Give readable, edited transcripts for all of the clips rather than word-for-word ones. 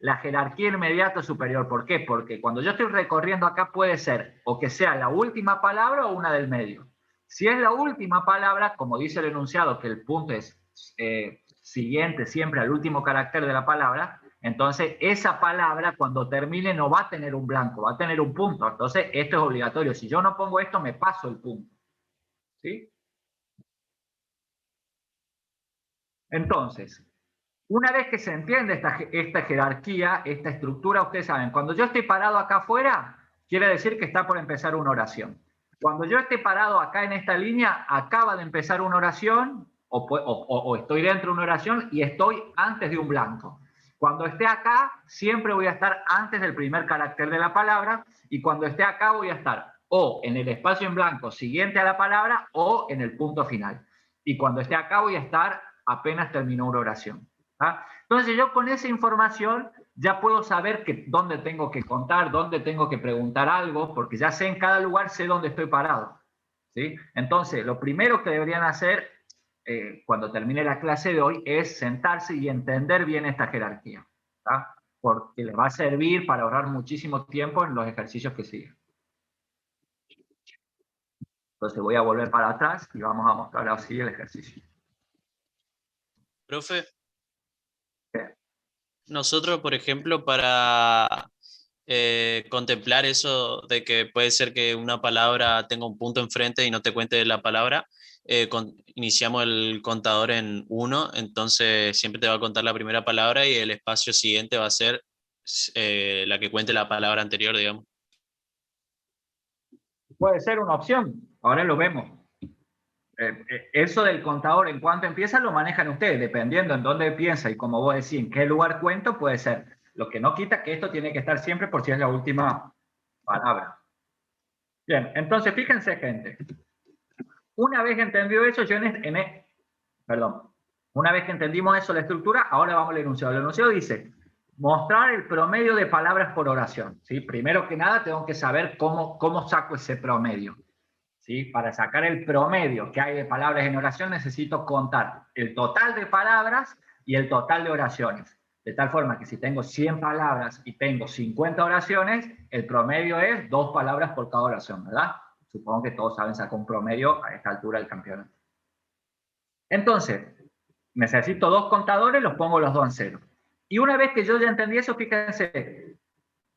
la jerarquía inmediata superior. ¿Por qué? Porque cuando yo estoy recorriendo acá puede ser o que sea la última palabra o una del medio. Si es la última palabra, como dice el enunciado, que el punto es siguiente siempre al último carácter de la palabra, entonces esa palabra cuando termine no va a tener un blanco, va a tener un punto. Entonces esto es obligatorio. Si yo no pongo esto, me paso el punto. ¿Sí? Entonces, una vez que se entiende esta jerarquía, esta estructura, ustedes saben, cuando yo estoy parado acá afuera, quiere decir que está por empezar una oración. Cuando yo esté parado acá en esta línea, acaba de empezar una oración, o estoy dentro de una oración y estoy antes de un blanco. Cuando esté acá, siempre voy a estar antes del primer carácter de la palabra, y cuando esté acá voy a estar o en el espacio en blanco siguiente a la palabra o en el punto final. Y cuando esté acá voy a estar apenas terminó una oración. ¿Ah? Entonces yo con esa información ya puedo saber dónde tengo que contar, dónde tengo que preguntar algo, porque ya sé en cada lugar, sé dónde estoy parado. ¿Sí? Entonces, lo primero que deberían hacer cuando termine la clase de hoy es sentarse y entender bien esta jerarquía, ¿tá? Porque les va a servir para ahorrar muchísimo tiempo en los ejercicios que siguen. Entonces voy a volver para atrás y vamos a mostrar así el ejercicio. Profe, Bien. nosotros, por ejemplo, para contemplar eso de que puede ser que una palabra tenga un punto enfrente y no te cuente la palabra, iniciamos el contador en 1, entonces siempre te va a contar la primera palabra y el espacio siguiente va a ser la que cuente la palabra anterior, digamos. Puede ser una opción, ahora lo vemos. Eso del contador, en cuanto empieza, lo manejan ustedes, dependiendo en dónde piensa y como vos decís, en qué lugar cuento, puede ser. Lo que no quita que esto tiene que estar siempre por si es la última palabra. Bien, entonces fíjense, gente. Una vez entendido eso, una vez que entendimos eso, la estructura, ahora vamos al enunciado. El enunciado dice, mostrar el promedio de palabras por oración. ¿Sí? Primero que nada, tengo que saber cómo saco ese promedio. ¿Sí? Para sacar el promedio que hay de palabras en oración, necesito contar el total de palabras y el total de oraciones. De tal forma que si tengo 100 palabras y tengo 50 oraciones, el promedio es 2 palabras por cada oración, ¿verdad? Supongo que todos saben sacar un promedio a esta altura del campeonato. Entonces, necesito 2 contadores, los pongo los 2 en 0. Y una vez que yo ya entendí eso, fíjense,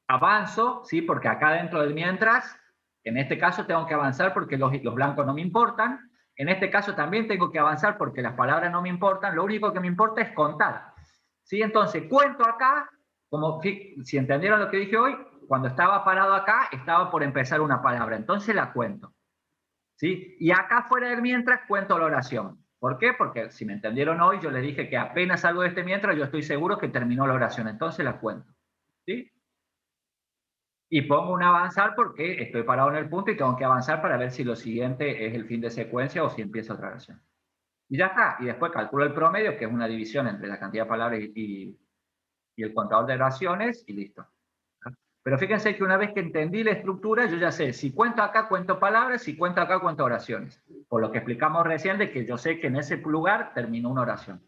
avanzo, ¿sí? Porque acá dentro del mientras, en este caso tengo que avanzar porque los blancos no me importan. En este caso también tengo que avanzar porque las palabras no me importan. Lo único que me importa es contar. ¿Sí? Entonces, cuento acá, como si entendieron lo que dije hoy, cuando estaba parado acá, estaba por empezar una palabra. Entonces la cuento. ¿Sí? Y acá fuera del mientras cuento la oración. ¿Por qué? Porque si me entendieron hoy, yo les dije que apenas salgo de este mientras, yo estoy seguro que terminó la oración. Entonces la cuento. ¿Sí? Y pongo un avanzar porque estoy parado en el punto y tengo que avanzar para ver si lo siguiente es el fin de secuencia o si empieza otra oración. Y ya está. Y después calculo el promedio, que es una división entre la cantidad de palabras y el contador de oraciones, y listo. Pero fíjense que una vez que entendí la estructura, yo ya sé, si cuento acá, cuento palabras, si cuento acá, cuento oraciones. Por lo que explicamos recién de que yo sé que en ese lugar terminó una oración.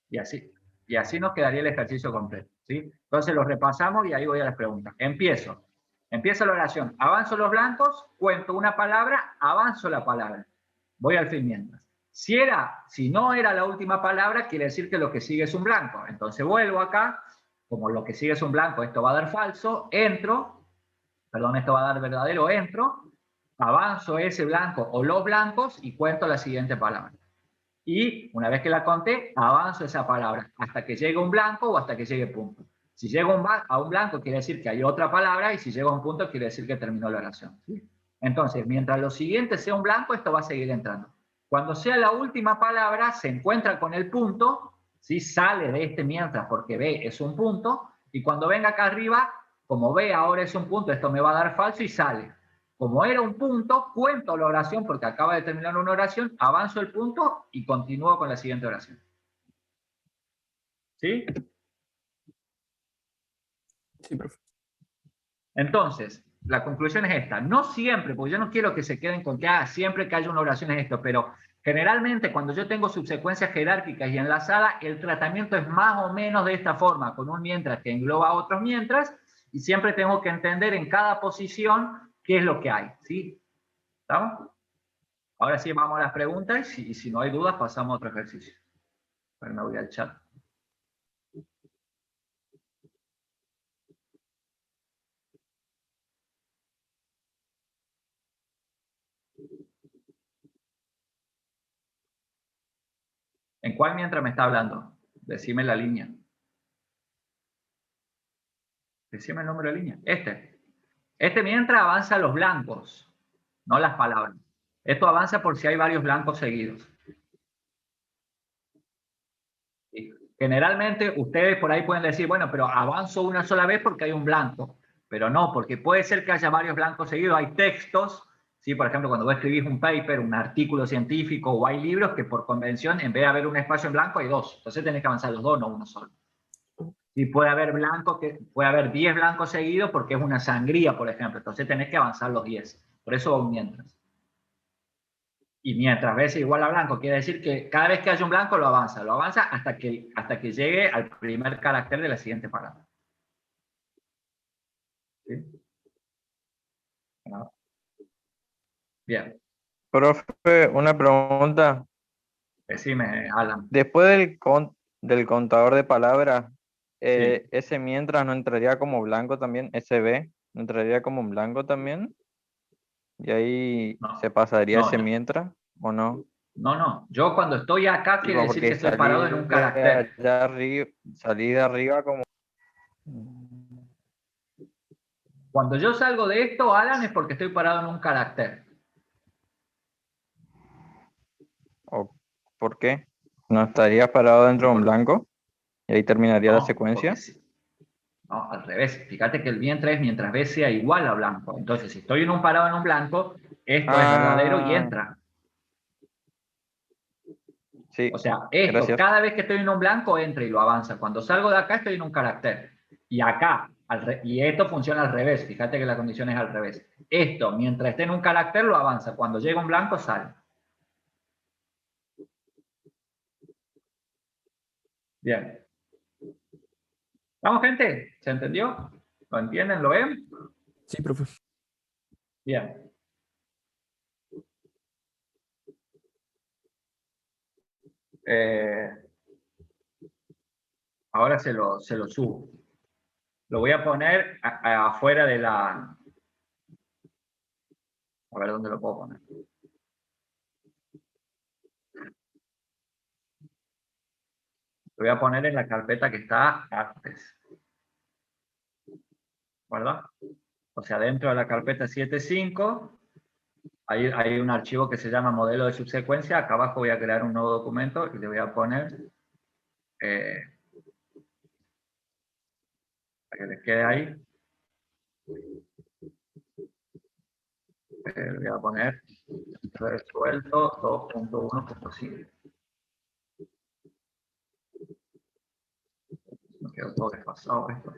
Y así nos quedaría el ejercicio completo. ¿Sí? Entonces lo repasamos y ahí voy a las preguntas. Empieza la oración. Avanzo los blancos, cuento una palabra, avanzo la palabra. Voy al fin mientras. Si no era la última palabra, quiere decir que lo que sigue es un blanco. Entonces vuelvo acá, como lo que sigue es un blanco, esto va a dar falso, esto va a dar verdadero, entro, avanzo ese blanco o los blancos y cuento la siguiente palabra. Y una vez que la conté, avanzo esa palabra hasta que llegue un blanco o hasta que llegue punto. Si llego a un blanco quiere decir que hay otra palabra y si llego a un punto quiere decir que terminó la oración. ¿Sí? Entonces, mientras lo siguiente sea un blanco, esto va a seguir entrando. Cuando sea la última palabra, se encuentra con el punto, ¿sí? Sale de este mientras porque B es un punto, y cuando venga acá arriba, como B ahora es un punto, esto me va a dar falso y sale. Como era un punto, cuento la oración porque acaba de terminar una oración, avanzo el punto y continúo con la siguiente oración. ¿Sí? Sí, profe. Entonces, la conclusión es esta. No siempre, porque yo no quiero que se queden con que siempre que haya una oración es esto, pero generalmente cuando yo tengo subsecuencias jerárquicas y enlazadas, el tratamiento es más o menos de esta forma, con un mientras que engloba otros mientras, y siempre tengo que entender en cada posición qué es lo que hay, ¿sí? ¿Estamos? Ahora sí vamos a las preguntas y si no hay dudas pasamos a otro ejercicio. Pero me voy al chat. ¿En cuál mientras me está hablando? Decime la línea. Decime el número de línea. Este mientras avanza los blancos, no las palabras. Esto avanza por si hay varios blancos seguidos. Generalmente ustedes por ahí pueden decir, bueno, pero avanzo una sola vez porque hay un blanco. Pero no, porque puede ser que haya varios blancos seguidos. Hay textos, ¿sí? Por ejemplo, cuando vos escribís un paper, un artículo científico, o hay libros que por convención, en vez de haber un espacio en blanco, hay dos. Entonces tenés que avanzar los dos, no uno solo. Y puede haber blancos, puede haber 10 blancos seguidos porque es una sangría, por ejemplo. Entonces tenés que avanzar los 10. Por eso va un mientras. Y mientras ves igual a blanco, quiere decir que cada vez que haya un blanco lo avanza hasta que llegue al primer carácter de la siguiente palabra. ¿Sí? ¿No? Bien. Profe, una pregunta. Decime, Alan. Después del contador de palabras, Sí. ese mientras no entraría como blanco también, ese B, no entraría como en blanco también, y ahí se No, pasaría no, ese mientras, ¿o no? no. Yo cuando estoy acá quiere Digo, decir que porque estoy parado en un carácter. salí de arriba como... Cuando yo salgo de esto, Alan, es porque estoy parado en un carácter. ¿O por qué? ¿No estaría parado dentro de un Por- blanco? Y ahí terminaría la no, porque secuencia. sí. No, al revés. Fíjate que el mientras es mientras B sea igual a blanco. Entonces, si estoy en un parado en un blanco, esto es verdadero y Ah, entra. O sí, sea, era esto, cierto. cada vez que estoy en un blanco, entra y lo avanza. Cuando salgo de acá, estoy en un carácter. Y acá, y esto funciona al revés. Fíjate que la condición es al revés. Esto, mientras esté en un carácter, lo avanza. Cuando llega un blanco, sale. Bien. ¿Vamos, gente? ¿Se entendió? ¿Lo entienden? ¿Lo ven? Sí, profe. Bien. Ahora se lo subo. Lo voy a poner afuera de la... A ver dónde lo puedo poner. Lo voy a poner en la carpeta que está antes. ¿Verdad? O sea, dentro de la carpeta 7.5 hay un archivo que se llama modelo de subsecuencia. Acá abajo voy a crear un nuevo documento y le voy a poner... para que les quede ahí. Le voy a poner resuelto 2.1.5. Me quedó todo desfasado esto.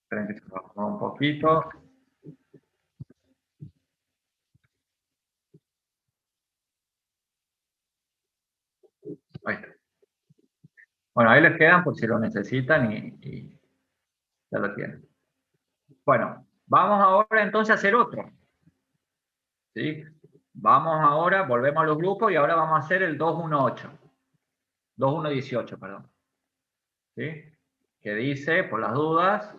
Esperen que se bajó un poquito. Ahí está. Bueno, ahí les quedan por si lo necesitan y ya lo tienen. Bueno, vamos ahora entonces a hacer otro. ¿Sí? Vamos ahora, volvemos a los grupos y ahora vamos a hacer el 218. 2118, perdón. ¿Sí? Que dice, por las dudas,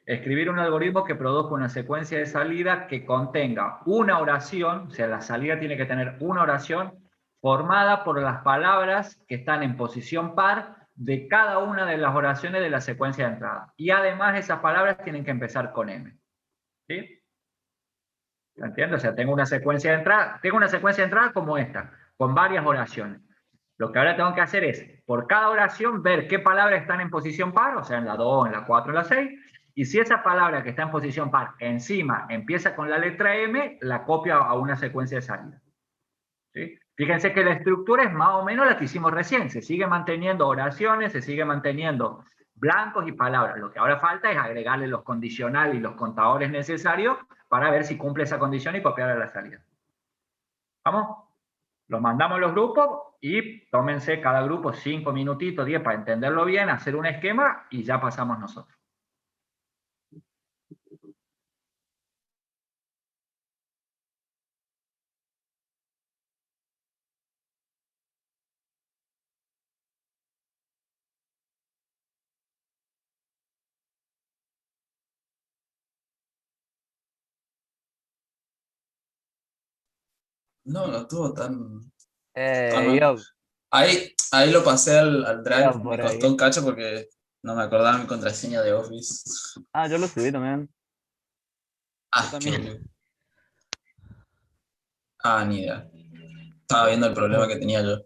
escribir un algoritmo que produzca una secuencia de salida que contenga una oración, o sea, la salida tiene que tener una oración formada por las palabras que están en posición par de cada una de las oraciones de la secuencia de entrada. Y además esas palabras tienen que empezar con M. ¿Sí? ¿Entiendes? O sea, tengo una secuencia de entrada como esta, con varias oraciones. Lo que ahora tengo que hacer es, por cada oración, ver qué palabras están en posición par, o sea, en la 2, en la 4, en la 6, y si esa palabra que está en posición par encima empieza con la letra M, la copio a una secuencia de salida. ¿Sí? Fíjense que la estructura es más o menos la que hicimos recién, se sigue manteniendo oraciones, se sigue manteniendo blancos y palabras. Lo que ahora falta es agregarle los condicionales y los contadores necesarios para ver si cumple esa condición y copiar a la salida. ¿Vamos? Los mandamos a los grupos y tómense cada grupo 5 minutitos, 10 para entenderlo bien, hacer un esquema y ya pasamos nosotros. No, no estuvo tan Iba, mal. Ahí lo pasé al Drive. iba Me por costó ahí. un cacho porque no me acordaba mi contraseña de Office. Ah, yo lo subí también. Ah, también. ni idea. Estaba viendo el problema que tenía yo.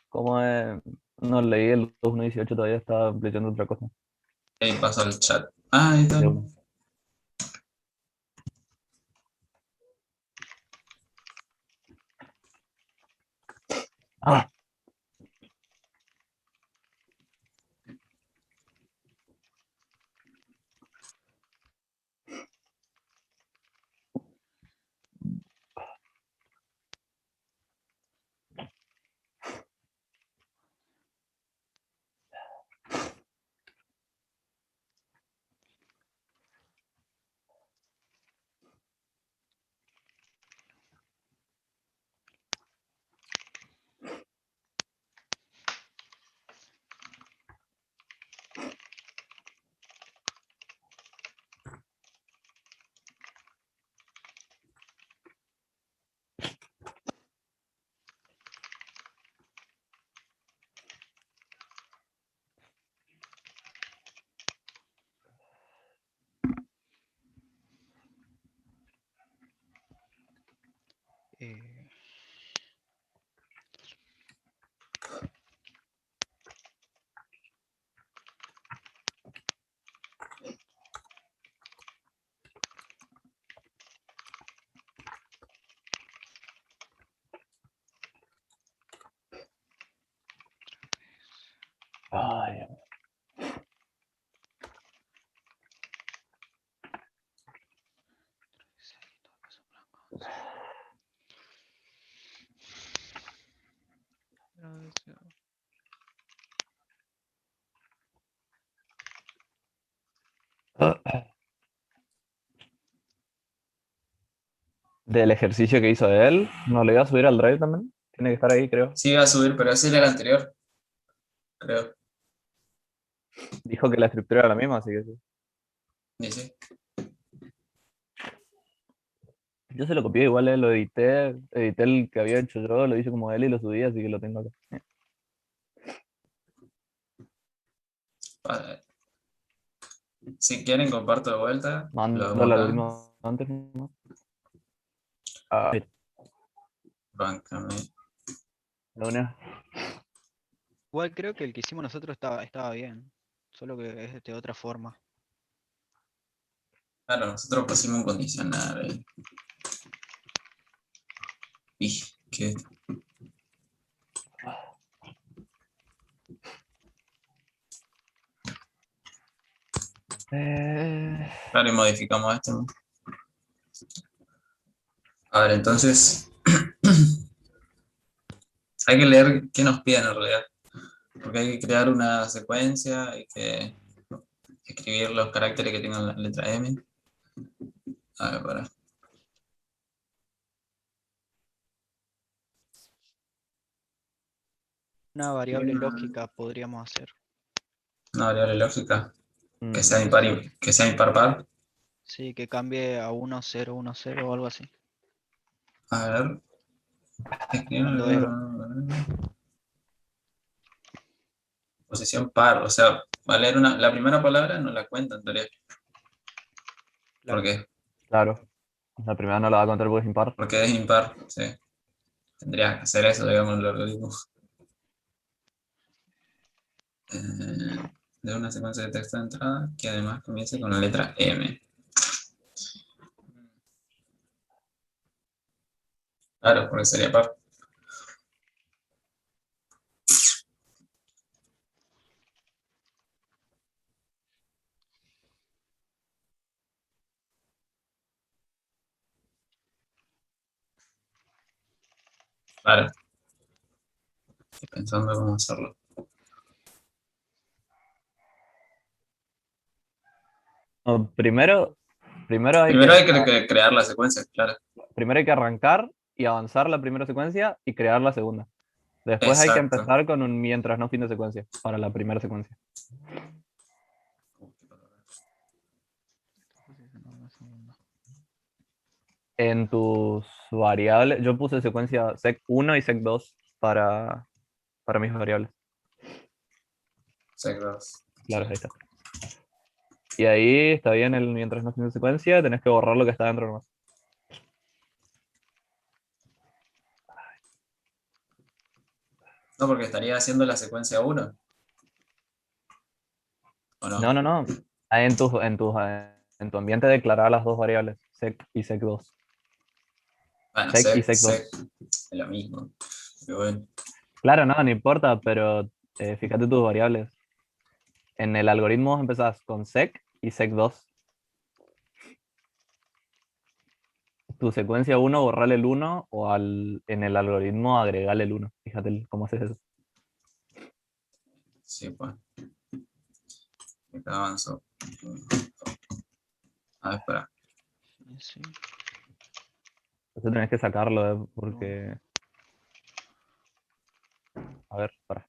Como no leí el 2018 todavía, estaba leyendo otra cosa. Ahí pasa el chat. Ah, ahí está. De uno. Ah, Eh, ay, del ejercicio que hizo él, ¿no le iba a subir al Drive también? Tiene que estar ahí, creo. Sí, iba a subir, pero ese era el anterior, creo. Dijo que la estructura era la misma, así que sí. Dice. Yo se lo copié, igual lo edité el que había hecho yo, lo hice como él y lo subí, así que lo tengo acá. Ah, si quieren, comparto de vuelta. Lo Mando vemos el acá. algoritmo antes, ¿no? Ah, Báncame. de una. igual creo que el que hicimos nosotros estaba bien, solo que es de otra forma. Claro, nosotros pusimos un condicional ahí. ¿Qué? Claro, y modificamos esto, ¿no? A ver, entonces, hay que leer qué nos piden en realidad. Porque hay que crear una secuencia, hay que escribir los caracteres que tengan la letra M. A ver, para. Una variable lógica podríamos hacer. Una variable lógica que Mm, sea impar, que sea impar par. Sí, que cambie a 1, 0, 1, 0 o algo así. A ver. Cuando es Posición par, o sea, va a leer la primera palabra, no la cuenta en teoría. ¿Por claro. qué? claro. La primera no la va a contar porque es impar. Porque es impar, sí. Tendría que hacer eso, digamos, el algoritmo. De una secuencia de texto de entrada que además comience con la letra M. Claro, porque sería par. Claro, estoy pensando cómo hacerlo. No, primero hay Primero que, hay que crear la secuencia, claro. primero hay que arrancar y avanzar la primera secuencia y crear la segunda. Después hay que Exacto. empezar con un mientras no fin de secuencia para la primera secuencia. En tus variables, yo puse secuencia sec1 y sec2 para mis variables. Sec2. Claro, ahí está. Y ahí está bien el mientras no fin de secuencia, tenés que borrar lo que está dentro nomás. No, porque estaría haciendo la secuencia 1, ¿o no? No, no, no. Ahí en tu ambiente declarar las dos variables, sec y sec2. Bueno, Sec y sec, sec2. es lo mismo. Pero bueno, Claro, no, no importa, pero fíjate tus variables. En el algoritmo empezás con sec y sec2. Tu secuencia 1, borrale el 1 o en el algoritmo agregale el 1. Fíjate cómo haces eso. sí, pues. Acá avanzo. A ver, espera. Sí. Eso tenés que sacarlo, porque... A ver, para.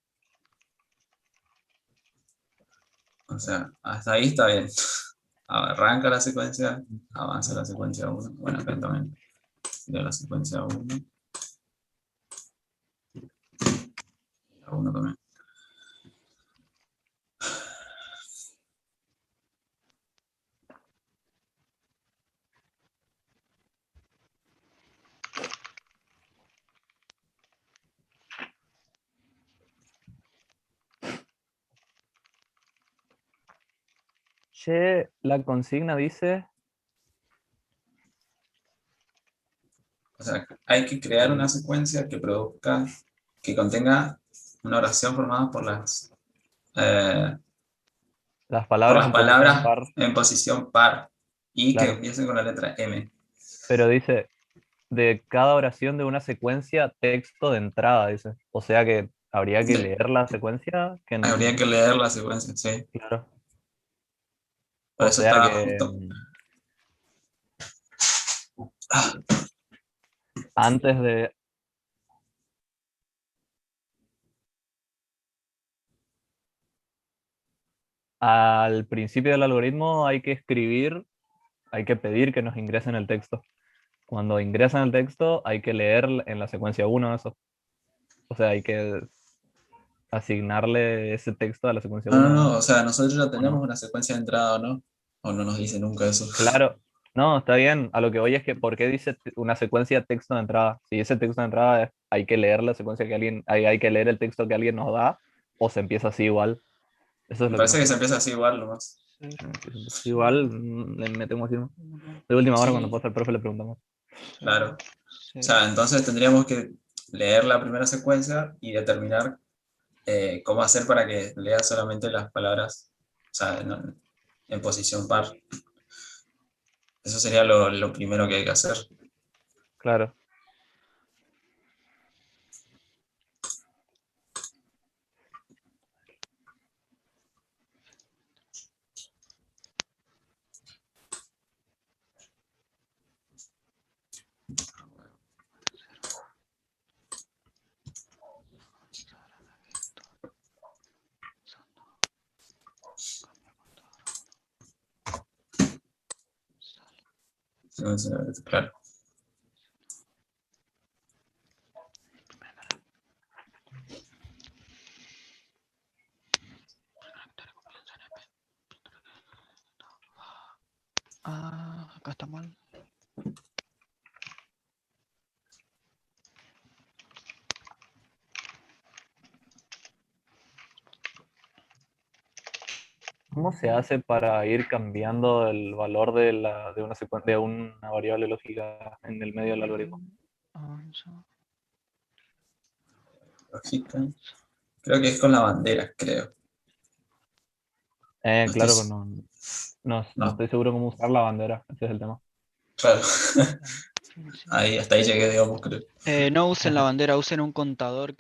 O sea, hasta ahí está bien. Arranca la secuencia, avanza la secuencia 1. Bueno, acá también de la secuencia 1. La 1 también. Che, la consigna dice... O sea, hay que crear una secuencia que produzca, que contenga una oración formada eh, Las por palabras las en posición palabras par, en posición par y que claro. empiecen con la letra M. Pero dice, de cada oración de una secuencia, texto de entrada, dice. O sea que habría que leer la secuencia, Habría que leer la secuencia, sí. claro. Por O eso sea estaba que justo. Ah, antes de... Al principio del algoritmo hay que escribir, hay que pedir que nos ingresen el texto. Cuando ingresan el texto, hay que leer en la secuencia uno eso. O sea, hay que asignarle ese texto a la secuencia no, no, uno no, o sea, nosotros ya o tenemos no. una secuencia de entrada, ¿o no? O no nos dice nunca eso. Claro, no, está bien. A lo que voy es que, ¿por qué dice una secuencia texto de entrada? Si ese texto de entrada hay que leer la secuencia que alguien, hay que leer el texto que alguien nos da, o se empieza así igual. Eso es Me lo que no parece que sé. se empieza así igual nomás. Cero, Si se empieza así igual, le metemos así, ¿no? De última hora, cuando Sí, pasa el profe, le preguntamos. claro. cero, O cero. sea, entonces tendríamos que leer la primera secuencia y determinar cómo hacer para que lea solamente las palabras, o sea, en posición par. Eso sería lo primero que hay que hacer. Claro. Entonces, claro. Ah, acá está mal. ¿Cómo se hace para ir cambiando el valor de una variable lógica en el medio del algoritmo? Avanza. Lógica. Creo que es con la bandera, creo. No Claro, estoy- pero no No, estoy seguro cómo usar la bandera, ese es el tema. claro. Fin, sí. Hasta ahí llegué, digamos, creo. No usen la bandera, usen un contador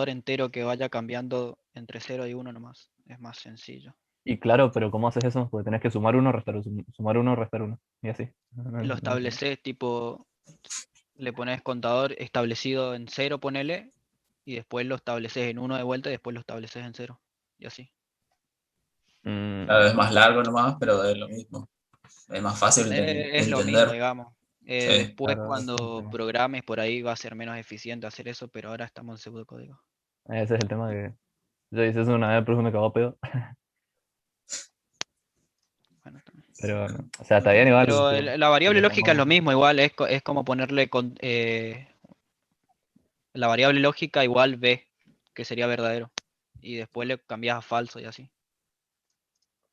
entero que vaya cambiando entre 0 y 1 nomás. Es más sencillo. Y claro, pero ¿cómo haces eso? Porque tenés que sumar uno, restar uno, sumar uno, restar uno, y así. Lo estableces tipo, le pones contador establecido en 0, ponele, y después lo estableces en 1 de vuelta y después lo estableces en 0. Y así. Claro, es más largo nomás, pero es lo mismo. Es más fácil de Es lo mismo, entender. digamos. Sí, Después Claro, cuando programes por ahí va a ser menos eficiente hacer eso, pero ahora estamos en pseudocódigo. ese es el tema que yo hice eso una vez, pero me cagó a pedo. Bueno, también. Pero, o sea, está bien igual. Pero Tipo, la variable le lógica es lo pongo- mismo, igual, es como ponerle la variable lógica igual b, que sería verdadero. Y después le cambias a falso y así.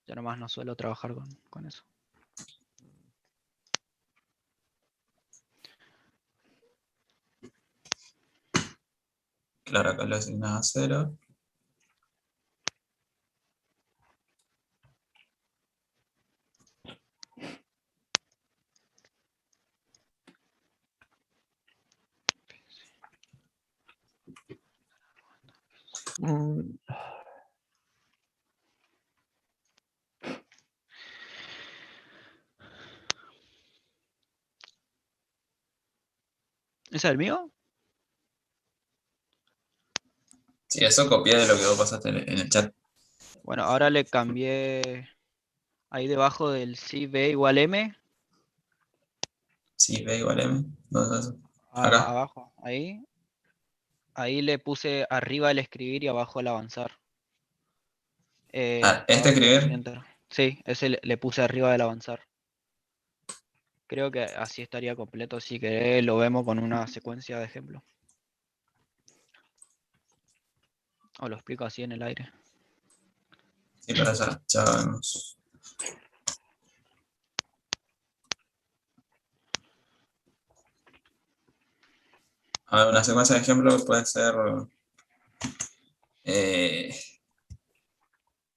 Yo nomás no suelo trabajar con eso. claro, acá lo asignas a 0. Mm, ¿Ese es el mío? Sí, eso copié de lo que vos pasaste en el chat. Bueno, ahora le cambié ahí debajo del si b igual m, Sí, B igual M. ¿Dónde está eso? Acá. abajo, ahí le puse arriba el escribir y abajo el avanzar. Ah, este Abajo del escribir. enter. Sí, ese le puse arriba del avanzar. Creo que así estaría completo. Si querés, lo vemos con una secuencia de ejemplo. O lo explico así en el aire. Sí, para allá. Ya vemos. A ver, una secuencia de ejemplo puede ser. Eh,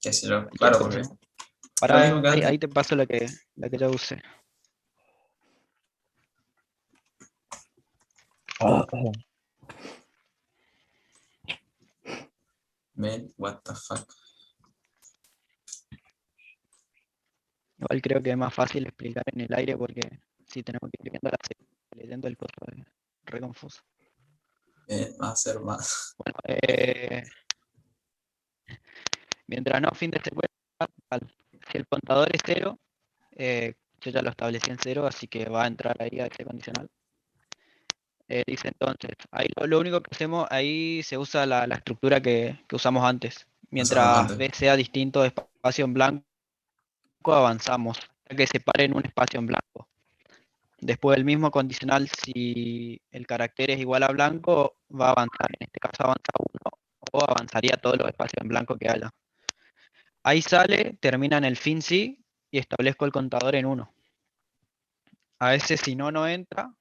qué sé yo. Ya Claro, porque pensemos. es lo mismo Para, que antes. ahí te paso la que ya usé. What the fuck. Igual creo que es más fácil explicar en el aire porque si tenemos que ir escribiendo la secuencia, leyendo el código es re confuso. Va a ser más. Bueno, mientras no fin de secuencia, tal. Si el contador es 0, yo ya lo establecí en 0, así que va a entrar ahí a ese condicional. Dice entonces, ahí lo único que hacemos, ahí se usa la estructura que usamos antes. Usamos Mientras antes. B sea distinto de espacio en blanco, avanzamos hasta que separen un espacio en blanco. Después del mismo condicional, si el carácter es igual a blanco, va a avanzar. En este caso avanza 1 o avanzaría todos los espacios en blanco que haya. Ahí sale, termina en el fin sí y establezco el contador en 1. A veces si no, no entra.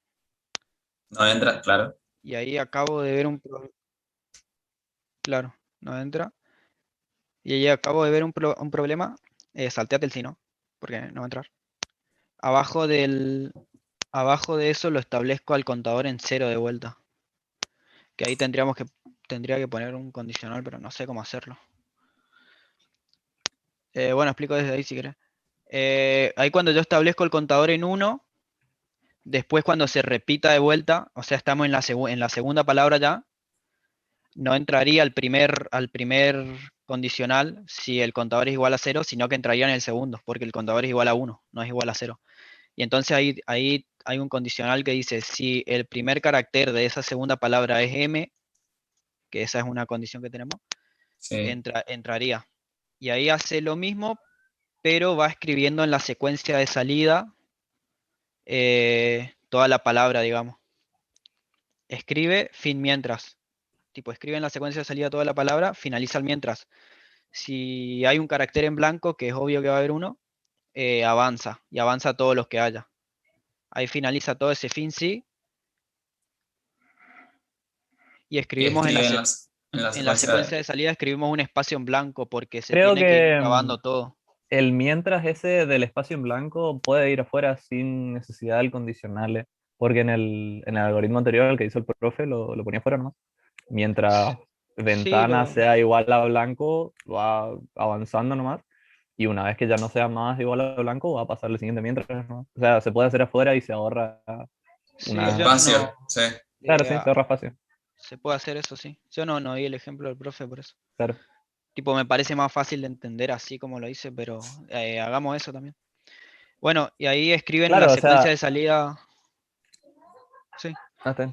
No entra, claro. Y ahí acabo de ver un problema. Claro, no entra. Y ahí acabo de ver un problema. Salteate el sí, ¿no? Porque no va a entrar. Abajo de eso lo establezco al contador en 0 de vuelta. Que ahí tendría que poner un condicional, pero no sé cómo hacerlo. Bueno, explico desde ahí si querés. Ahí cuando yo establezco el contador en 1, después cuando se repita de vuelta, o sea, estamos en la segunda palabra ya, no entraría al primer condicional si el contador es igual a 0, sino que entraría en el segundo, porque el contador es igual a 1, no es igual a 0. Y entonces ahí hay un condicional que dice, si el primer carácter de esa segunda palabra es m, que esa es una condición que tenemos, Sí. entraría. Y ahí hace lo mismo, pero va escribiendo en la secuencia de salida toda la palabra, digamos. Escribe fin mientras. Tipo, escribe en la secuencia de salida toda la palabra, finaliza el mientras. Si hay un carácter en blanco, que es obvio que va a haber uno, avanza, y avanza todos los que haya. Ahí finaliza todo ese fin sí, y Y escribimos escribe en la en la secuencia secuencia de salida escribimos un espacio en blanco porque se Creo tiene que ir que grabando todo. el mientras ese del espacio en blanco puede ir afuera sin necesidad del condicional, porque en el algoritmo anterior, el que hizo el profe, lo ponía afuera nomás. Mientras Sí, ventana sea igual a blanco, va avanzando nomás. Y una vez que ya no sea más igual a blanco, va a pasar el siguiente mientras, ¿no? O sea, se puede hacer afuera y se ahorra sí, yo una... no. espacio, sí. Claro, sí, se ahorra espacio. Se puede hacer eso, sí. Yo no di el ejemplo del profe por eso. Claro. Tipo, me parece más fácil de entender así como lo hice, pero hagamos eso también. Bueno, y ahí escriben la Claro, o secuencia sea, de salida. Sí.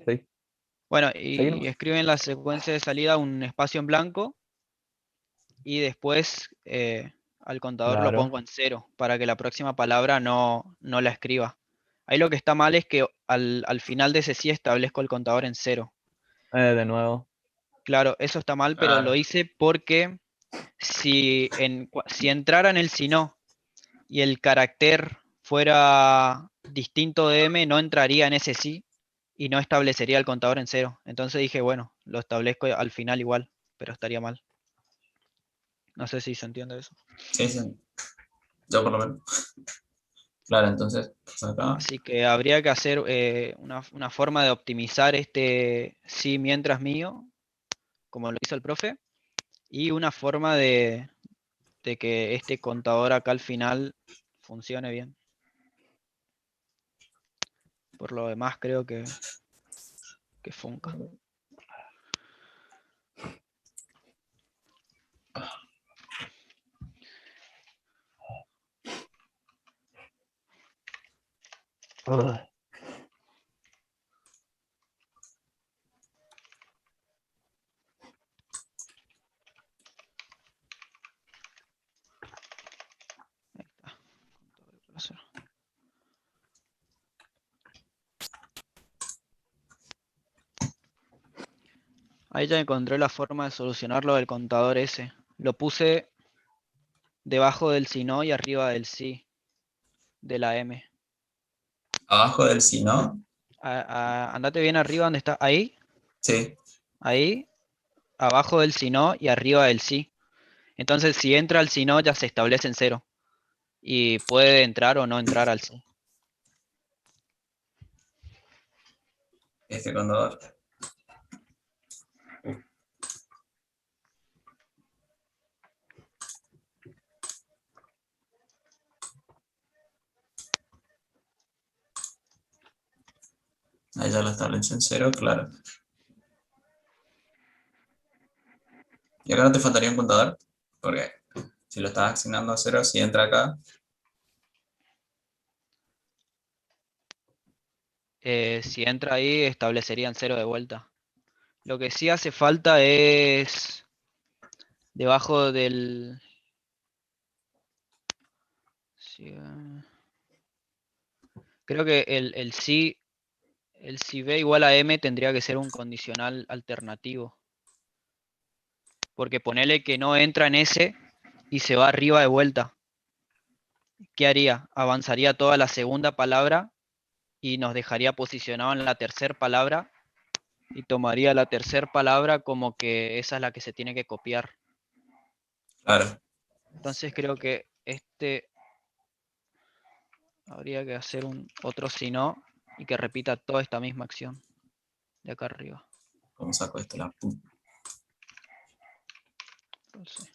sí. Bueno, Seguimos. y escriben la secuencia de salida un espacio en blanco y después al contador lo Claro, pongo en 0 para que la próxima palabra no la escriba. Ahí lo que está mal es que al final de ese sí establezco el contador en 0. de nuevo. Claro, eso está mal, pero lo Claro, hice porque si entrara en el si no y el carácter fuera distinto de m, no entraría en ese sí y no establecería el contador en 0. Entonces dije, bueno, lo establezco al final igual, pero estaría mal. No sé si se entiende eso. sí, sí. Yo por lo menos. Claro, entonces, pues acá. Así que habría que hacer una forma de optimizar este sí mientras mío, como lo hizo el profe, y una forma de que este contador acá al final funcione bien. Por lo demás creo que funca. Ugh. Ahí está. Contador de placer. Ahí ya encontré la forma de solucionarlo del contador ese. Lo puse debajo del si no y arriba del sí, de la M. Abajo del si no. Andate bien arriba donde está. Ahí, Sí. ahí, abajo del si no y arriba del sí. Entonces si entra al si no ya se establece en 0. Y puede entrar o no entrar al sí. Este contador. Ahí ya lo establece en 0, claro. Y acá no te faltaría un contador, porque si lo estás asignando a 0, si entra acá, Si entra ahí establecería en 0 de vuelta. Lo que sí hace falta es debajo del... sí, creo que el si b igual a m tendría que ser un condicional alternativo. Porque ponele que no entra en ese y se va arriba de vuelta. ¿Qué haría? Avanzaría toda la segunda palabra y nos dejaría posicionado en la tercera palabra y tomaría la tercera palabra como que esa es la que se tiene que copiar. claro. Entonces creo que habría que hacer un otro si no y que repita toda esta misma acción de acá arriba. ¿Cómo saco esto? La puta. Entonces,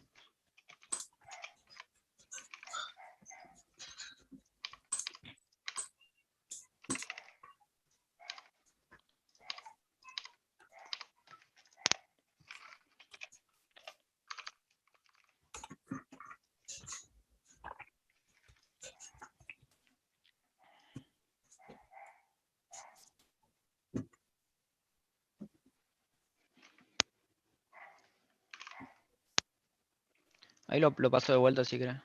ahí lo paso de vuelta si querés.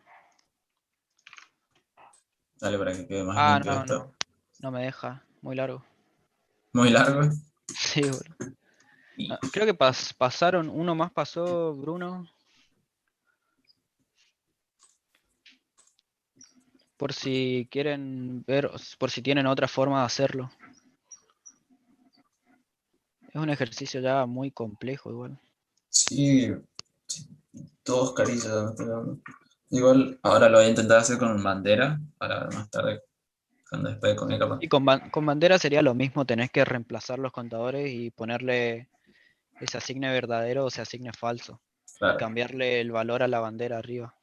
Dale para que quede más Ah, limpio no, esto. no me deja. Muy largo. Muy largo. Sí, boludo. Y Creo que pasaron, uno más pasó, Bruno. Por si quieren ver, por si tienen otra forma de hacerlo. Es un ejercicio ya muy complejo igual. Sí, sí, todos carillos. Pero igual, ahora lo voy a intentar hacer con bandera, para más tarde, cuando después de comer capaz. Y con bandera sería lo mismo, tenés que reemplazar los contadores y ponerle que se asigne verdadero o se asigne falso. Y Claro. cambiarle el valor a la bandera arriba.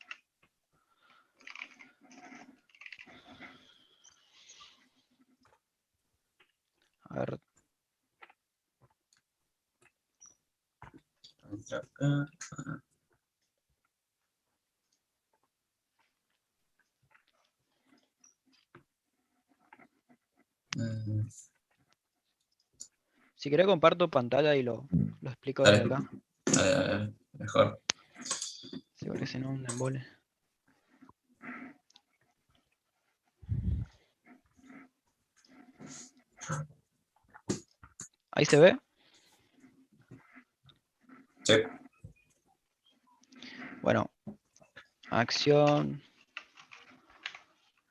A ver, Entra acá. Mm, si querés comparto pantalla y lo explico desde Dale, acá. dale, dale, dale, mejor. Sí, porque si no, un embole. Ahí se ve. Sí, Bueno, acción.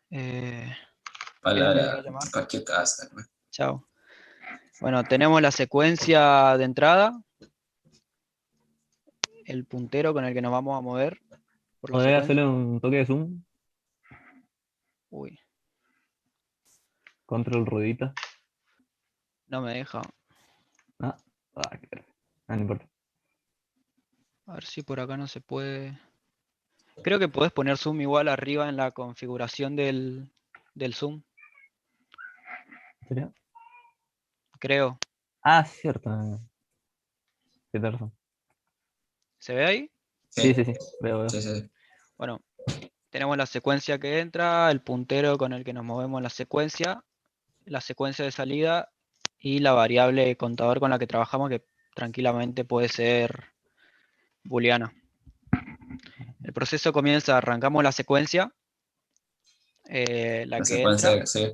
¿Qué nombre le voy a palabra, llamar? cualquier casa. Chao. Bueno, tenemos la secuencia de entrada, el puntero con el que nos vamos a mover por la ¿Podés secuencia. hacerle un toque de zoom? Uy, Control ruedita. no me deja. Ah, qué perfecto. No importa. A ver si por acá no se puede. Creo que podés poner zoom igual arriba en la configuración del zoom. ¿En serio? Creo. Ah, cierto. Qué razón. ¿Se ve ahí? Sí, Sí, sí, sí. Veo, sí, veo. sí. Bueno, tenemos la secuencia que entra, el puntero con el que nos movemos en la secuencia de salida y la variable contador con la que trabajamos que tranquilamente puede ser booleana. El proceso comienza, arrancamos la secuencia, la La que secuencia, entra, sí.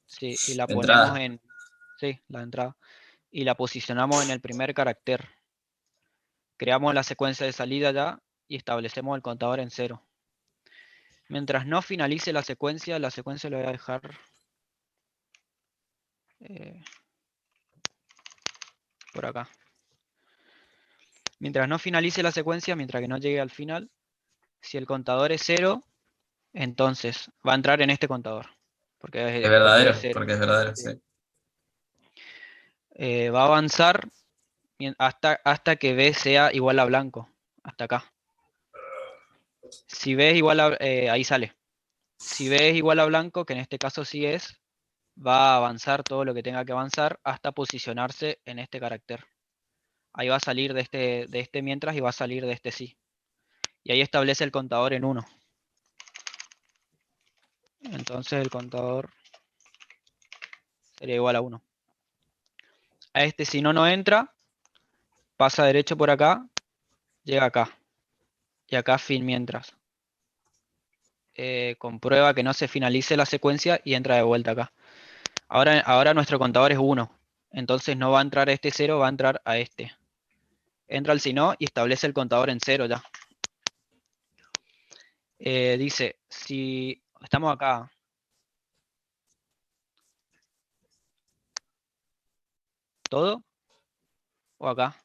sí, y la De ponemos entrada. en, sí, la entrada, y la posicionamos en el primer carácter. Creamos la secuencia de salida ya y establecemos el contador en 0. Mientras no finalice la secuencia lo voy a dejar por acá. Mientras no finalice la secuencia, mientras que no llegue al final, si el contador es 0, entonces va a entrar en este contador. Es Porque es verdadero, 0. porque es verdadero, Sí. sí. Va a avanzar hasta que B sea igual a blanco. Hasta acá. Si B es igual a... ahí sale. Si B es igual a blanco, que en este caso sí es, va a avanzar todo lo que tenga que avanzar hasta posicionarse en este carácter. Ahí va a salir de este mientras y va a salir de este sí. Y ahí establece el contador en 1. Entonces el contador sería igual a 1. A este si no entra, pasa derecho por acá, llega acá. Y acá fin mientras. Comprueba que no se finalice la secuencia y entra de vuelta acá. Ahora nuestro contador es 1. Entonces no va a entrar a este 0, va a entrar a este. Entra al si no y establece el contador en 0 ya. Dice, si estamos acá. ¿Todo? ¿O acá?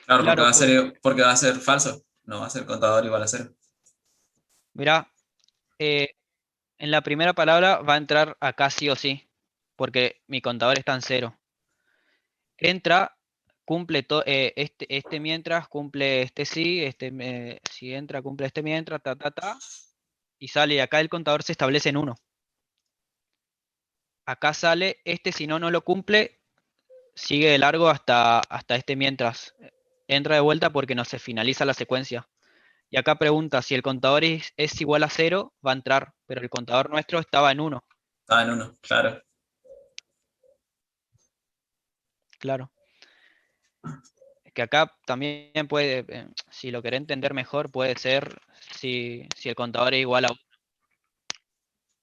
Claro, Claro, porque va a ser falso. No va a ser contador igual a 0. mirá, en la primera palabra va a entrar acá sí o sí, porque mi contador está en 0. Entra, cumple este mientras, cumple este sí, si entra, cumple este mientras, y sale, y acá el contador se establece en 1. Acá sale, si no lo cumple, sigue de largo hasta este mientras. Entra de vuelta porque no se finaliza la secuencia. Y acá pregunta, si el contador es igual a 0, va a entrar, pero el contador nuestro estaba en 1, Estaba en 1, claro. claro. Es que acá también puede, si lo querés entender mejor, puede ser si el contador es igual a 1.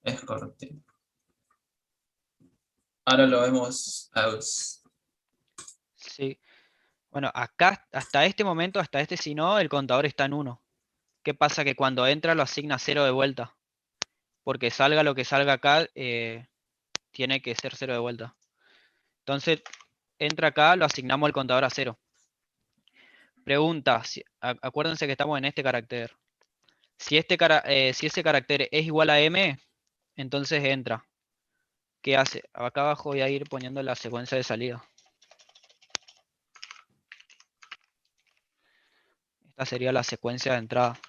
Es correcto. Ahora lo vemos Sí. Bueno, acá, hasta este momento, hasta este si no, el contador está en 1. ¿Qué pasa? Que cuando entra lo asigna 0 de vuelta. porque salga lo que salga acá, tiene que ser 0 de vuelta. Entonces, entra acá, lo asignamos al contador a 0. Pregunta, acuérdense que estamos en este carácter. Si ese carácter es igual a m, entonces entra. ¿Qué hace? Acá abajo voy a ir poniendo la secuencia de salida. Esta sería la secuencia de entrada.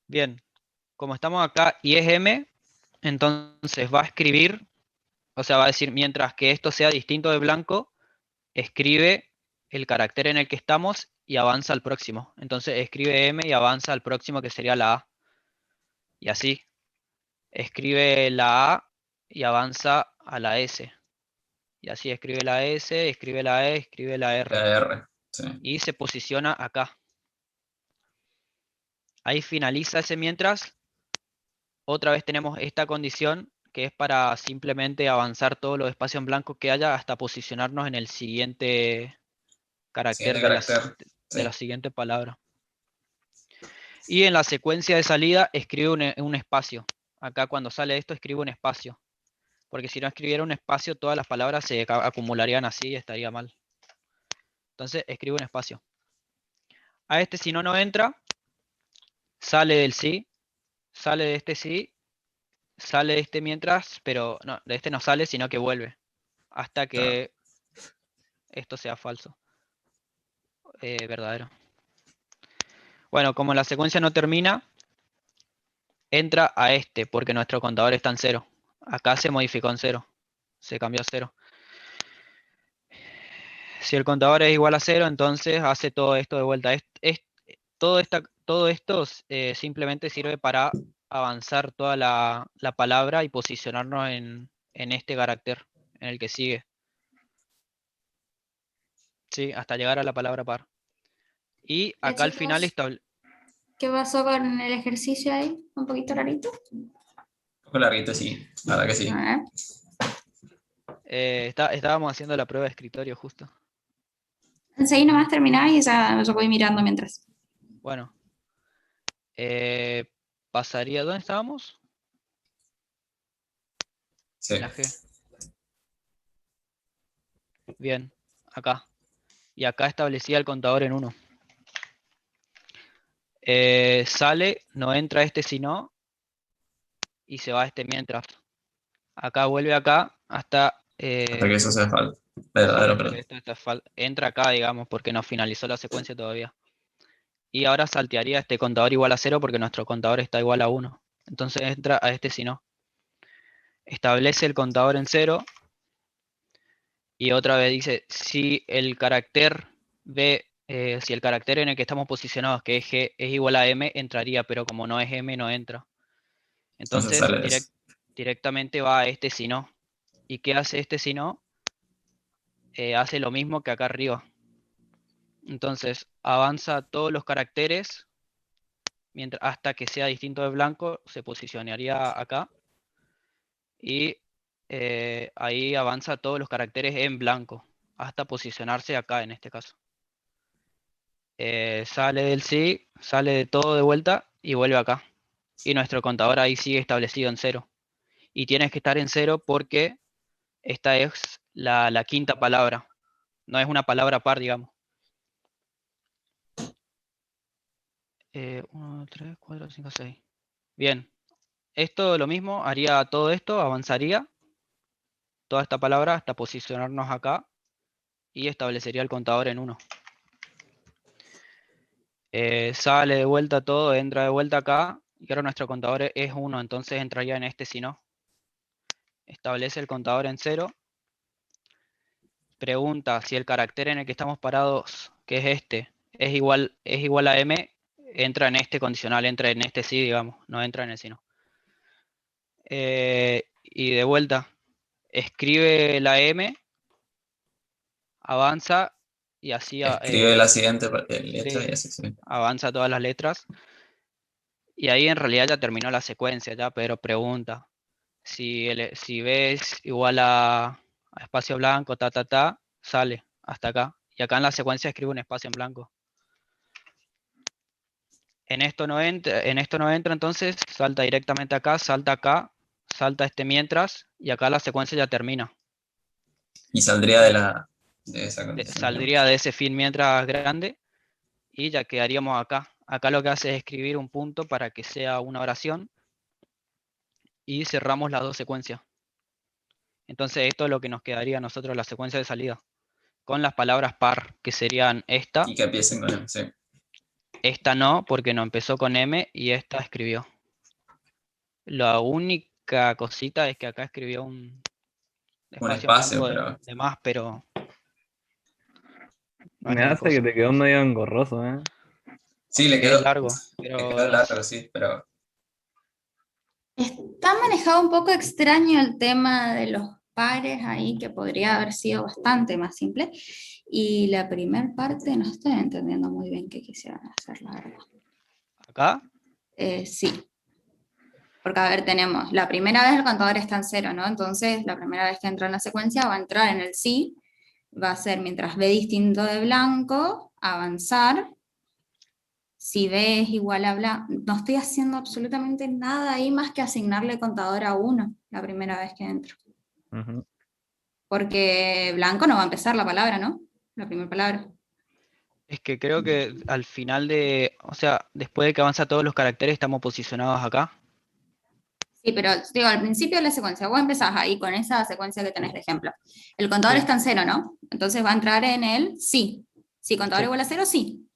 Bien, como estamos acá y es m, entonces va a escribir, o sea, va a decir, mientras que esto sea distinto de blanco, escribe el carácter en el que estamos y avanza al próximo. Entonces escribe m y avanza al próximo, que sería la a. Y así. Escribe la a y avanza a la s. Y así escribe la s, escribe la e, escribe la r. La R, sí. Y se posiciona acá. Ahí finaliza ese mientras. Otra vez tenemos esta condición que es para simplemente avanzar todos los espacios en blanco que haya hasta posicionarnos en el siguiente carácter Siguiente carácter. de la Sí. siguiente palabra. Y en la secuencia de salida escribe un espacio. Acá cuando sale esto escribe un espacio. Porque si no escribiera un espacio, todas las palabras se acumularían así y estaría mal. Entonces escribe un espacio. A este si no entra, sale del sí, sale de este sí, sale de este mientras, pero no, de este no sale, sino que vuelve. Hasta que esto sea falso. Verdadero. Bueno, como la secuencia no termina, entra a este, porque nuestro contador está en 0. Acá se modificó en 0. Se cambió a 0. Si el contador es igual a 0, entonces hace todo esto de vuelta. Todo esto simplemente sirve para avanzar toda la palabra y posicionarnos en este carácter, en el que sigue. Sí, hasta llegar a la palabra par. Y Ya, acá al final chicos, ¿qué pasó con el ejercicio ahí? ¿Un poquito rarito? Un poco larguito, sí. La verdad que sí. A ver. estábamos haciendo la prueba de escritorio justo. Enseguida nomás terminaba y ya yo voy mirando mientras. Bueno. Pasaría, ¿dónde estábamos? Sí. En la G. Bien, acá. Y acá establecía el contador en 1. Sale, no entra este si no, y se va este mientras. Acá vuelve acá hasta... Hasta que eso sea falta. sí, Verdadero, hasta que perdón. entra acá, digamos, porque no finalizó la secuencia todavía. Y ahora saltearía este contador igual a 0 porque nuestro contador está igual a 1. Entonces entra a este si no. Establece el contador en 0. Y otra vez dice, si el carácter si el carácter en el que estamos posicionados, que es G, es igual a M, entraría, pero como no es M, no entra. Entonces Entonces, sale eso. directamente va a este si no. ¿Y qué hace este si no? Hace lo mismo que acá arriba. Entonces, avanza todos los caracteres, hasta que sea distinto de blanco, se posicionaría acá. Y ahí avanza todos los caracteres en blanco, hasta posicionarse acá en este caso. Sale del sí, sale de todo de vuelta y vuelve acá. Y nuestro contador ahí sigue establecido en 0. Y tienes que estar en 0 porque esta es la quinta palabra. No es una palabra par, digamos. 1, 3, 4, 5, 6. Bien. Esto lo mismo, haría todo esto, avanzaría toda esta palabra hasta posicionarnos acá y establecería el contador en 1. Sale de vuelta todo, entra de vuelta acá y ahora nuestro contador es 1, entonces entraría en este si no. Establece el contador en 0. Pregunta si el carácter en el que estamos parados, que es este, es igual a M, entra en este condicional, entra en este sí, digamos, no entra en el sí no. Y de vuelta, escribe la M, avanza y así Escribe la siguiente letra sí, y así, sí. avanza todas las letras. Y ahí en realidad ya terminó la secuencia, ya, pero pregunta. Si ves igual a espacio blanco, sale hasta acá. Y acá en la secuencia escribe un espacio en blanco. en esto no entra, entonces salta directamente acá, salta este mientras, y acá la secuencia ya termina. Y saldría de esa condición. Saldría de ese fin mientras grande, y ya quedaríamos acá. Acá lo que hace es escribir un punto para que sea una oración, y cerramos las dos secuencias. Entonces esto es lo que nos quedaría a nosotros la secuencia de salida, con las palabras par, que serían Y que empiecen con M, sí. esta no, porque no empezó con M, y esta escribió. La única cosita es que acá escribió un Un espacio en espacio, blanco pero de más, pero no es Me gran hace que cosa. te quedó medio engorroso, ¿eh? sí, Es largo, le pero quedó no sé. largo, sí, pero Está manejado un poco extraño el tema de los pares ahí, que podría haber sido bastante más simple. Y la primera parte no estoy entendiendo muy bien qué quisieran hacer, la verdad. Acá, Sí. Porque, a ver, tenemos, la primera vez el contador está en cero, ¿no? Entonces, la primera vez que entra en la secuencia va a entrar en el sí, va a ser mientras B distinto de blanco, avanzar. Si B es igual a blanco, no estoy haciendo absolutamente nada ahí más que asignarle contador a 1 la primera vez que entro. Ujú. Porque blanco no va a empezar la palabra, ¿no? La primera palabra. es que creo que al final de, o sea, después de que avanza todos los caracteres, estamos posicionados acá. Sí, pero digo, al principio de la secuencia, vos empezás ahí con esa secuencia que tenés de ejemplo. El contador Sí, está en cero, ¿no? Entonces va a entrar en el sí. Si contador sí. igual a cero, sí.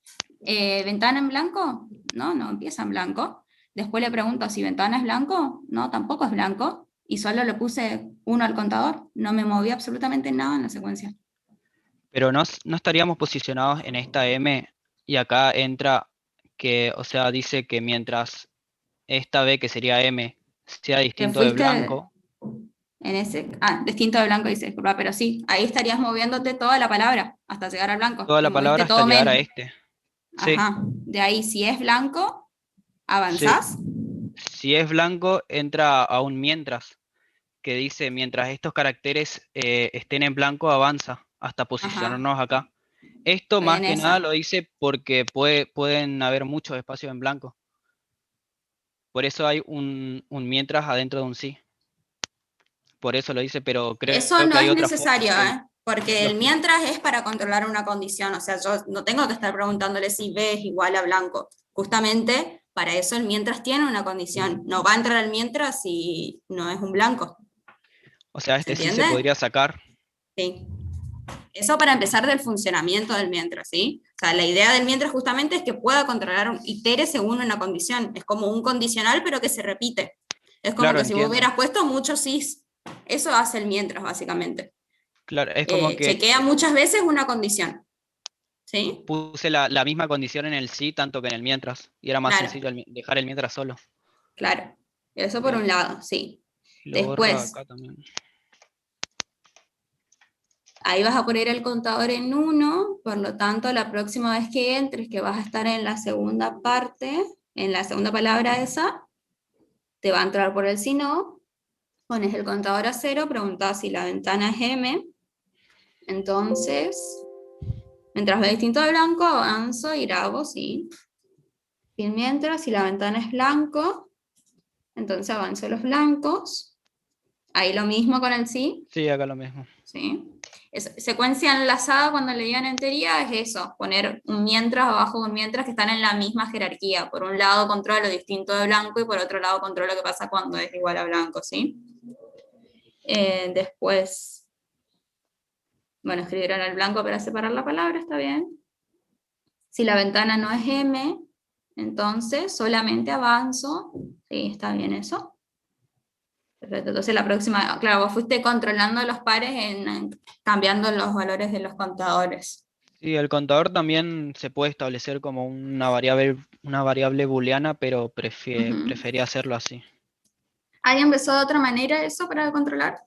¿Ventana en blanco? No, no empieza en blanco. Después le pregunto si ventana es blanco. No, tampoco es blanco. Y solo le puse 1 al contador. No me moví absolutamente nada en la secuencia. Pero no estaríamos posicionados en esta M, y acá entra que, o sea, dice que mientras esta B, que sería M, sea Te distinto de fuiste blanco, en ese... Ah, distinto de blanco, dice, disculpa, pero sí, ahí estarías moviéndote toda la palabra hasta llegar al blanco. toda Y la moviste palabra hasta todo llegar a menos. este. Sí, Ajá. De ahí, si es blanco, sí. avanzás. Si es blanco, entra a un mientras, que dice, mientras estos caracteres estén en blanco, avanza hasta Ajá. posicionarnos acá. Esto Estoy más en que nada esa. lo dice porque pueden haber muchos espacios en blanco. Por eso hay un mientras adentro de un sí. Por eso lo dice, pero Eso creo que no hay es otra forma necesario, que ¿eh? Porque el los- mientras es para controlar una condición. O sea, yo no tengo que estar preguntándole si B es igual a blanco. Justamente para eso el mientras tiene una condición. No va a entrar el mientras si no es un blanco. o sea, ¿Se este sí se entiende? podría sacar. Sí. Eso para empezar del funcionamiento del mientras, ¿sí? O sea, la idea del mientras justamente es que pueda controlar, itere según una condición. Es como un condicional, pero que se repite. Es como Claro, que si vos entiendo. hubieras puesto muchos sís. Eso hace el mientras, básicamente. Claro, es como que Chequea muchas veces una condición, ¿sí? puse la misma condición en el sí, tanto que en el mientras. Y era más Claro, sencillo dejar el mientras solo. claro. Eso por Bien, un lado, sí. lo borro Después, acá también. ahí vas a poner el contador en 1, por lo tanto, la próxima vez que entres, que vas a estar en la segunda parte, en la segunda palabra esa, te va a entrar por el si no, pones el contador a 0, preguntás si la ventana es M, entonces, mientras ve distinto de blanco, avanzo y grabo, sí. Y mientras, si la ventana es blanco, entonces avanzo los blancos. Ahí lo mismo con el sí, Sí, acá lo mismo. ¿sí? Secuencia enlazada cuando leían en teoría es eso, poner un mientras abajo de un mientras que están en la misma jerarquía. Por un lado controla lo distinto de blanco y por otro lado controla lo que pasa cuando es igual a blanco, ¿sí? Después, bueno, escribieron el blanco para separar la palabra, está bien. Si la ventana no es M, entonces solamente avanzo, sí, está bien eso. Perfecto, entonces la próxima, claro, vos fuiste controlando los pares cambiando los valores de los contadores. Sí, el contador también se puede establecer como una variable booleana, pero Ujú. prefería hacerlo así. ¿Hay empezó de otra manera eso para controlar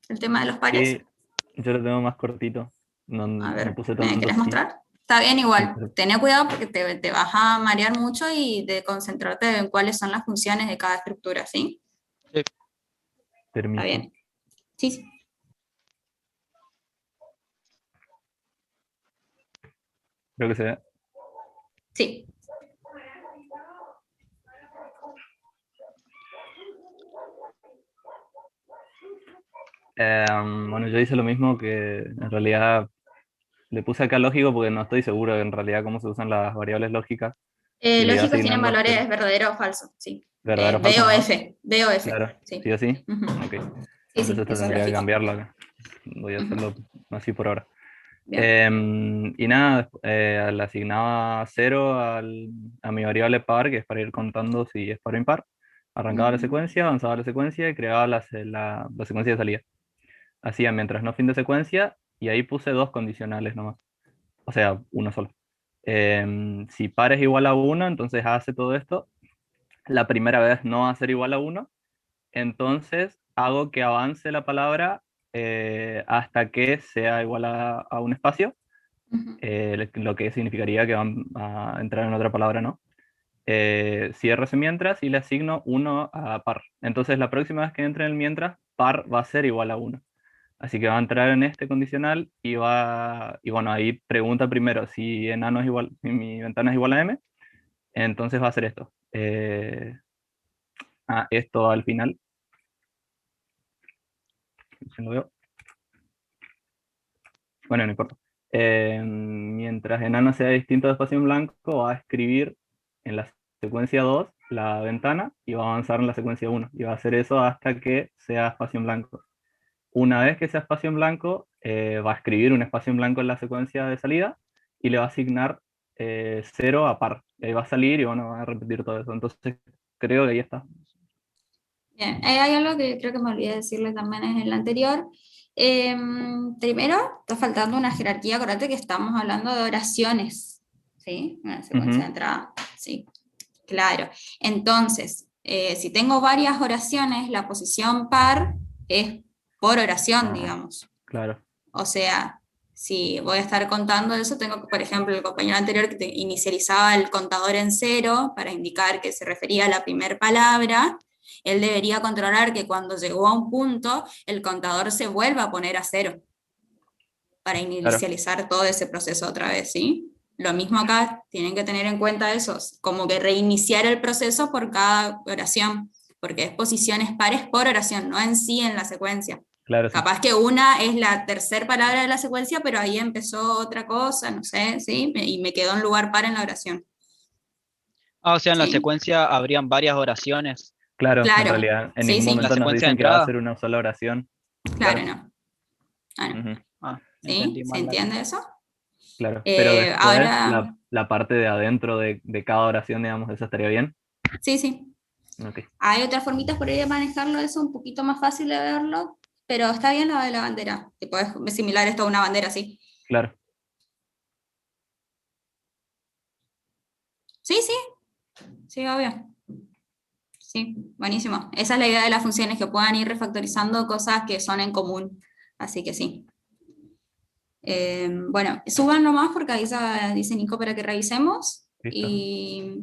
el tema de los pares? Sí, yo lo tengo más cortito. No, A no ver, puse ¿me tanto querés sí. mostrar? Está bien Sí, igual, tené cuidado porque te vas a marear mucho y de concentrarte en cuáles son las funciones de cada estructura, ¿sí? Sí, Está permiso. bien. Sí, sí. Creo que se ve. Sí. Bueno, yo hice lo mismo, que en realidad le puse acá lógico porque no estoy seguro de en realidad cómo se usan las variables lógicas. Y le iba Lógicos tienen asignando valores verdadero o falso, sí. verdadero o D falso o nomás. F, D o F, Claro, sí. sí o sí. Ujú. Ok. Sí, Entonces sí, esto eso es tendría que lógico. cambiarlo acá. Voy a hacerlo así por ahora. Bien. Y nada, le asignaba 0 a mi variable par, que es para ir contando si es par o impar. Arrancaba la secuencia, avanzaba la secuencia y creaba la secuencia de salida. Hacía mientras no fin de secuencia, y ahí puse 2 condicionales nomás. O sea, uno solo. Si par es igual a 1, entonces hace todo esto. La primera vez no va a ser igual a 1, entonces hago que avance la palabra hasta que sea igual a un espacio, Ujú. lo que significaría que van a entrar en otra palabra, ¿no? Cierro ese mientras y le asigno 1 a par. Entonces la próxima vez que entre en el mientras, par va a ser igual a 1. Así que va a entrar en este condicional y bueno, ahí pregunta primero si enano es igual, si mi ventana es igual a m, entonces va a hacer esto. Esto al final, si lo veo. Bueno, no importa. Mientras enano sea distinto de espacio en blanco, va a escribir en la secuencia 2 la ventana y va a avanzar en la secuencia 1. Y va a hacer eso hasta que sea espacio en blanco. Una vez que sea espacio en blanco, va a escribir un espacio en blanco en la secuencia de salida y le va a asignar 0 a par. Y ahí va a salir y bueno, va a repetir todo eso. Entonces, creo que ahí está. Bien, hay algo que creo que me olvidé decirle también en el anterior. Primero, está faltando una jerarquía, acuérdate que estamos hablando de oraciones, ¿sí? Una secuencia de entrada, sí, claro. Entonces, si tengo varias oraciones, la posición par es por oración, digamos. Claro. O sea, si voy a estar contando eso, tengo, por ejemplo, el compañero anterior que inicializaba el contador en 0 para indicar que se refería a la primera palabra. Él debería controlar que cuando llegó a un punto, el contador se vuelva a poner a 0 para inicializar todo ese proceso otra vez, ¿sí? Lo mismo acá, tienen que tener en cuenta eso, como que reiniciar el proceso por cada oración, porque es posiciones pares por oración, no en sí en la secuencia. Claro, sí. Capaz que una es la tercera palabra de la secuencia, pero ahí empezó otra cosa, no sé, ¿sí? Y me quedó un lugar par en la oración. O sea, en la ¿Sí? secuencia habrían varias oraciones. Claro, en Claro, realidad, en sí, ningún sí, La momento nos secuencia de dicen que va a entrada. ser una sola oración. claro, Claro. no. Ah, no. Ujú, ¿Sí? Entendí ¿Se mal la cosa. entiende eso? claro. Pero después, Ahora, la parte de adentro de cada oración, digamos, ¿eso estaría bien? sí, sí. Ok. Hay otras formitas por ahí de manejarlo, eso un poquito más fácil de verlo, pero está bien lo de la bandera. Tipo, es similar esto a una bandera, sí. Claro. Sí, sí, sí, obvio. Sí, buenísimo. Esa es la idea de las funciones, que puedan ir refactorizando cosas que son en común. Así que sí. Bueno, suban nomás porque ahí ya dice Nico para que revisemos Listo. y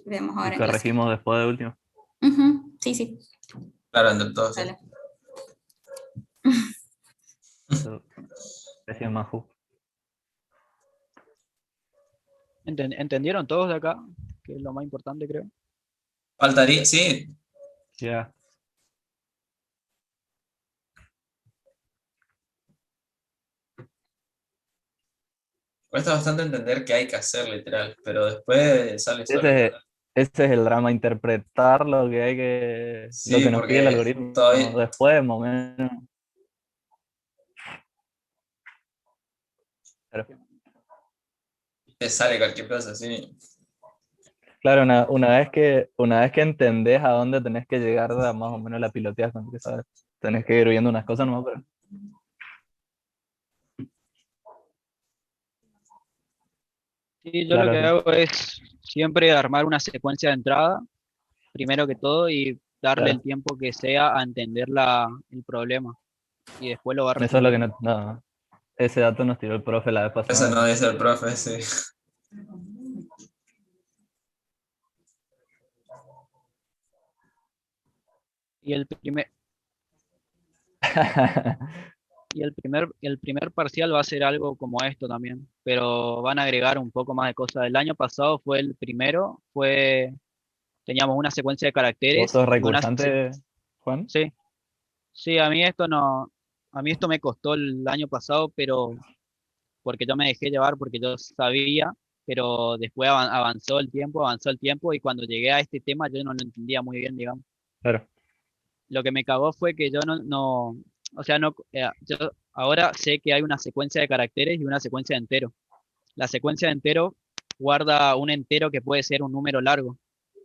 vemos Y ahora en clase. corregimos después de último. Ujú, sí, sí. Claro, entre todos. Sí. Dale. Gracias, Maju. ¿Entendieron todos de acá? Que es lo más importante, creo. Faltaría, sí, Ya. cuesta bastante entender qué hay que hacer, literal, pero después sale solo. Ese es el drama, interpretar lo que hay que, lo Sí, que nos pide el porque algoritmo. todavía Después, más o menos. Claro, te sale cualquier cosa, sí. claro, una vez que entendés a dónde tenés que llegar, más o menos la piloteas, cuando sabes. Tenés que ir viendo unas cosas nuevas, pero. Sí, yo lo Claro, que sí. hago es siempre armar una secuencia de entrada, primero que todo, y darle el Claro. tiempo que sea a entender el problema. Y después lo va Eso es lo que resolviendo. no, ese dato nos tiró el profe la vez Eso pasada. no dice el profe, sí. Y el primer parcial va a ser algo como esto también, pero van a agregar un poco más de cosas. El año pasado fue el primero, teníamos una secuencia de ¿Vos caracteres sos y recursante, Juan? sí, sí, a mí esto no, A mí esto me costó el año pasado, pero porque yo me dejé llevar, porque yo sabía, pero después avanzó el tiempo, y cuando llegué a este tema yo no lo entendía muy bien, digamos. Claro. Lo que me cagó fue que yo o sea, yo ahora sé que hay una secuencia de caracteres y una secuencia de enteros. La secuencia de entero guarda un entero que puede ser un número largo.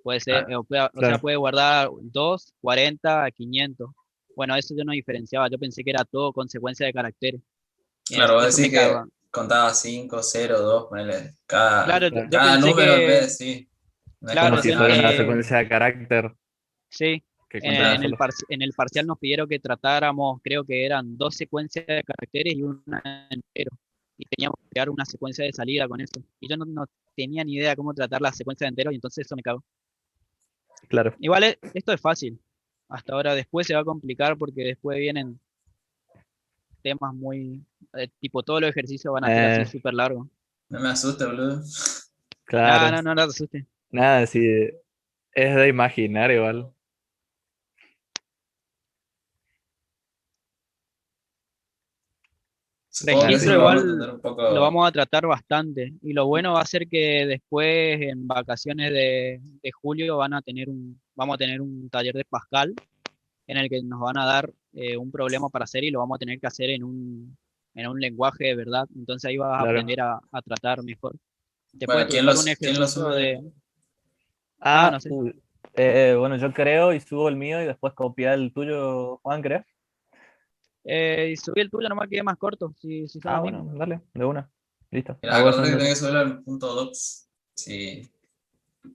Puede ser, Claro. o sea, Claro. puede guardar 2, 40, 500. Bueno, eso yo no diferenciaba. Yo pensé que era todo consecuencia de caracteres. Claro, vos Eso me decís que cagó. contaba 5, 0, 2, ponele. Cada, Claro, Claro. yo cada pensé número en que, vez, sí. No es Como claro, como si si yo, fuera una nada. secuencia de carácter sí, que cuenta uno en solo. en el parcial nos pidieron que tratáramos, creo que eran 2 secuencias de caracteres y una entero. Y teníamos que crear una secuencia de salida con eso. Y yo no tenía ni idea cómo tratar la secuencia de enteros, y entonces eso me cagó. Claro. Igual esto es fácil. Hasta ahora, después se va a complicar porque después vienen temas muy, tipo todos los ejercicios van a ser así Eh, súper largos. No me asusta, boludo. No, claro. no, no, no te asustes. Nada, sí, es de imaginar igual. Supongo que sí Registro Así lo que, vamos a igual entender un lo poco. vamos a tratar bastante. Y lo bueno va a ser que después, en vacaciones de julio, vamos a tener un taller de Pascal en el que nos van a dar un problema para hacer, y lo vamos a tener que hacer en un lenguaje de verdad. Entonces ahí vas a claro. aprender a tratar mejor. Te puede Bueno, tocar un quién lo ejercicio sube? de... Ah, no sé. Bueno, yo creo y subo el mío y después copiar el tuyo, Juan, ¿crees? Y subí el tuyo, nomás quede más corto, si son Ah, lo mismo. bueno, dale, de una. Listo. Mira, Hago eso acordate que tenés entonces. que subirlo al punto docs. Sí.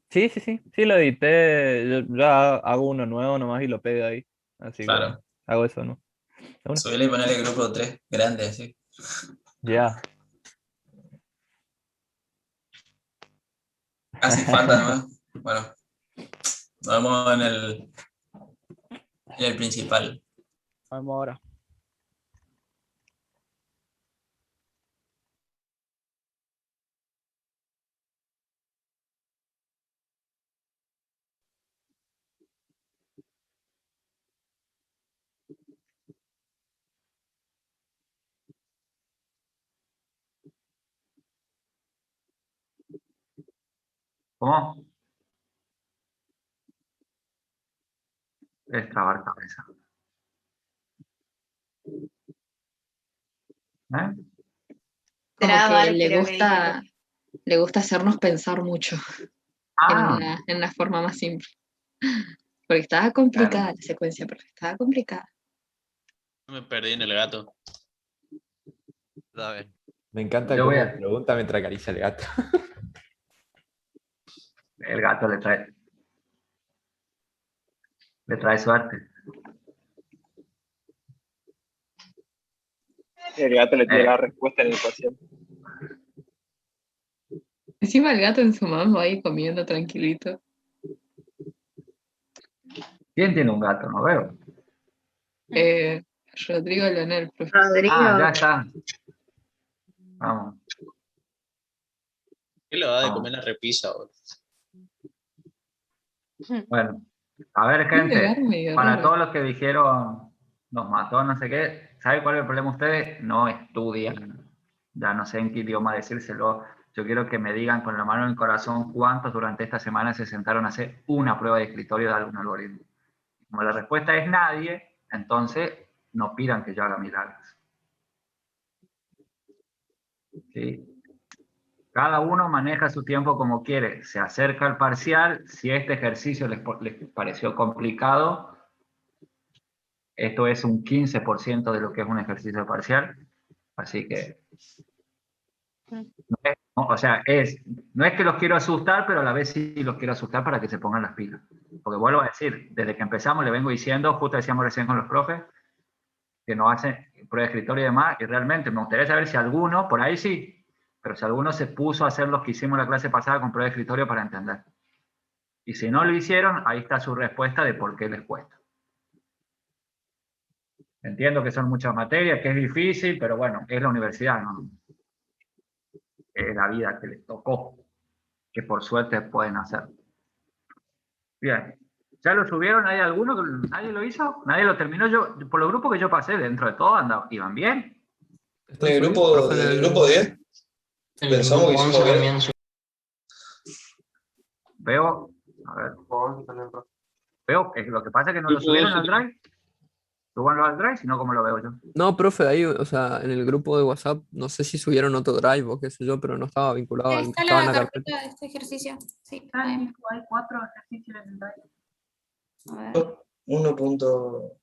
Sí, sí, sí. Sí, lo edité. Yo ya hago uno nuevo nomás y lo pego ahí. Así que Claro. hago eso, ¿no? De una. Subirle y ponerle grupo 3 grande, así. Ya. Casi falta nomás. Bueno, nos vemos en el principal. Vamos ahora. ¿Cómo? Es trabar cabeza. ¿Eh? Como Será que Val, creo que dijeron. le gusta hacernos pensar mucho Ah, en una forma más simple. Porque estaba complicada claro. la secuencia, porque estaba complicada. Me perdí en el gato. A ver. Me encanta Yo voy cómo a... pregunta mientras acaricia al gato. El gato le trae suerte. El gato le tiene Eh, la respuesta en el paciente. Encima el gato en su mambo ahí comiendo tranquilito. ¿Quién tiene un gato? No veo. Rodrigo Leonel, profe. Ah, ya Rodrigo, está. Vamos, ¿Qué le va de vamos. comer la repisa, boludo? Bueno, a ver, Un lugar gente, medio para raro. todos los que dijeron nos mató, no sé qué, ¿sabe cuál es el problema ustedes? No estudian. Ya no sé en qué idioma decírselo. Yo quiero que me digan con la mano en el corazón cuántos durante esta semana se sentaron a hacer una prueba de escritorio de algún algoritmo. Como la respuesta es nadie, entonces no pidan que yo haga milagros. ¿Sí? Cada uno maneja su tiempo como quiere. Se acerca al parcial. Si este ejercicio les pareció complicado, esto es un 15% de lo que es un ejercicio parcial. Así que, o sea, no es que los quiero asustar, pero a la vez sí los quiero asustar para que se pongan las pilas. Porque vuelvo a decir, desde que empezamos le vengo diciendo, justo decíamos recién con los profes, que no hacen prueba de escritorio y demás, y realmente me gustaría saber si alguno, por ahí sí, pero si alguno se puso a hacer los que hicimos la clase pasada con prueba de escritorio para entender. Y si no lo hicieron, ahí está su respuesta de por qué les cuesta. Entiendo que son muchas materias, que es difícil, pero bueno, es la universidad, ¿no? Es la vida que les tocó, que por suerte pueden hacer. Bien. ¿Ya lo subieron? ¿Hay alguno? ¿Nadie lo hizo? ¿Nadie lo terminó? Yo, por los grupos que yo pasé, dentro de todo, iban bien. En el grupo 10 pensamos que hicimos bien. Veo, a ver, veo que lo que pasa es que no lo subieron al Drive. Súbanlo al Drive, si no, ¿cómo lo veo yo? No, profe, ahí, o sea, en el grupo de WhatsApp, no sé si subieron otro drive o qué sé yo, pero no estaba vinculado al que Está estaba en la la carpeta. carpeta de este ejercicio. Sí, Hay 4 ejercicios en el Drive. a ver. 1.18.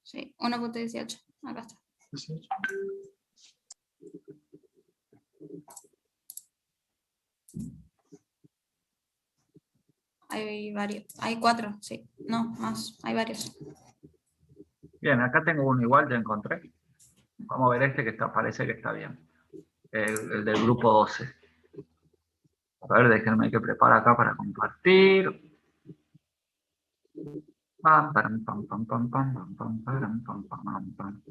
Sí, 1.18. Acá está. Hay varios. Hay 4, sí. No, más. Hay varios. Bien, acá tengo uno igual, ya encontré. Vamos a ver este que está, parece que está bien. El del grupo 12. A ver, déjenme que prepare acá para compartir. Pam, pam, pam, pam, pam, pam, pam, pam, pam, pam, pam, pam.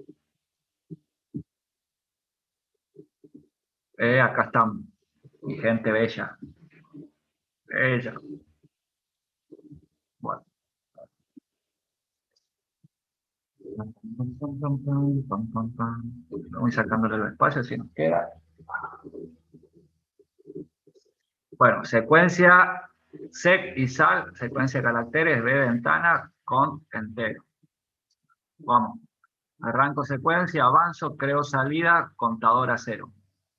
Acá están, mi gente bella. Bella. Bueno. Voy sacándole el espacio si nos queda. Bueno, secuencia sec y sal, secuencia de caracteres, B ventana con entero. Vamos. Arranco secuencia, avanzo, creo salida, contador a 0.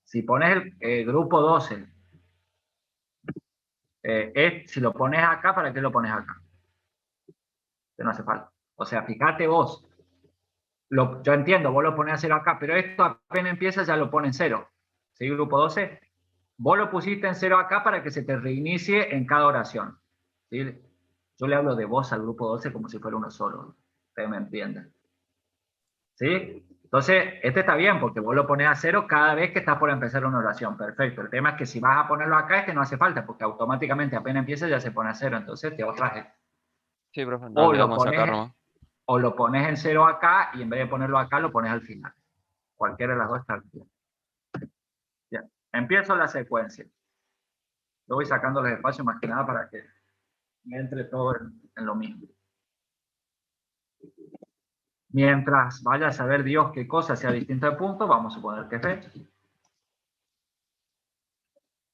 Si pones el grupo 12, si lo pones acá, ¿para qué lo pones acá? Que no hace falta. O sea, fíjate vos. Yo entiendo, vos lo pones a 0 acá, pero esto apenas empieza ya lo pone en 0. ¿Sí, grupo 12? Vos lo pusiste en 0 acá para que se te reinicie en cada oración. ¿Sí? Yo le hablo de vos al grupo 12 como si fuera uno solo. Ustedes me entienden. ¿Sí? Entonces, este está bien porque vos lo pones a 0 cada vez que estás por empezar una oración. Perfecto. El tema es que si vas a ponerlo acá, no hace falta porque automáticamente apenas empieza ya se pone a 0. Entonces te ahorras. Sí, profe, no le vamos a sacar nomás. O lo pones en 0 acá y en vez de ponerlo acá lo pones al final. Cualquiera de las dos está bien. Bien. Empiezo la secuencia. Yo voy sacando los espacios más que nada para que me entre todo en lo mismo. Mientras vaya a saber Dios qué cosa sea distinta de punto, vamos a suponer que es B.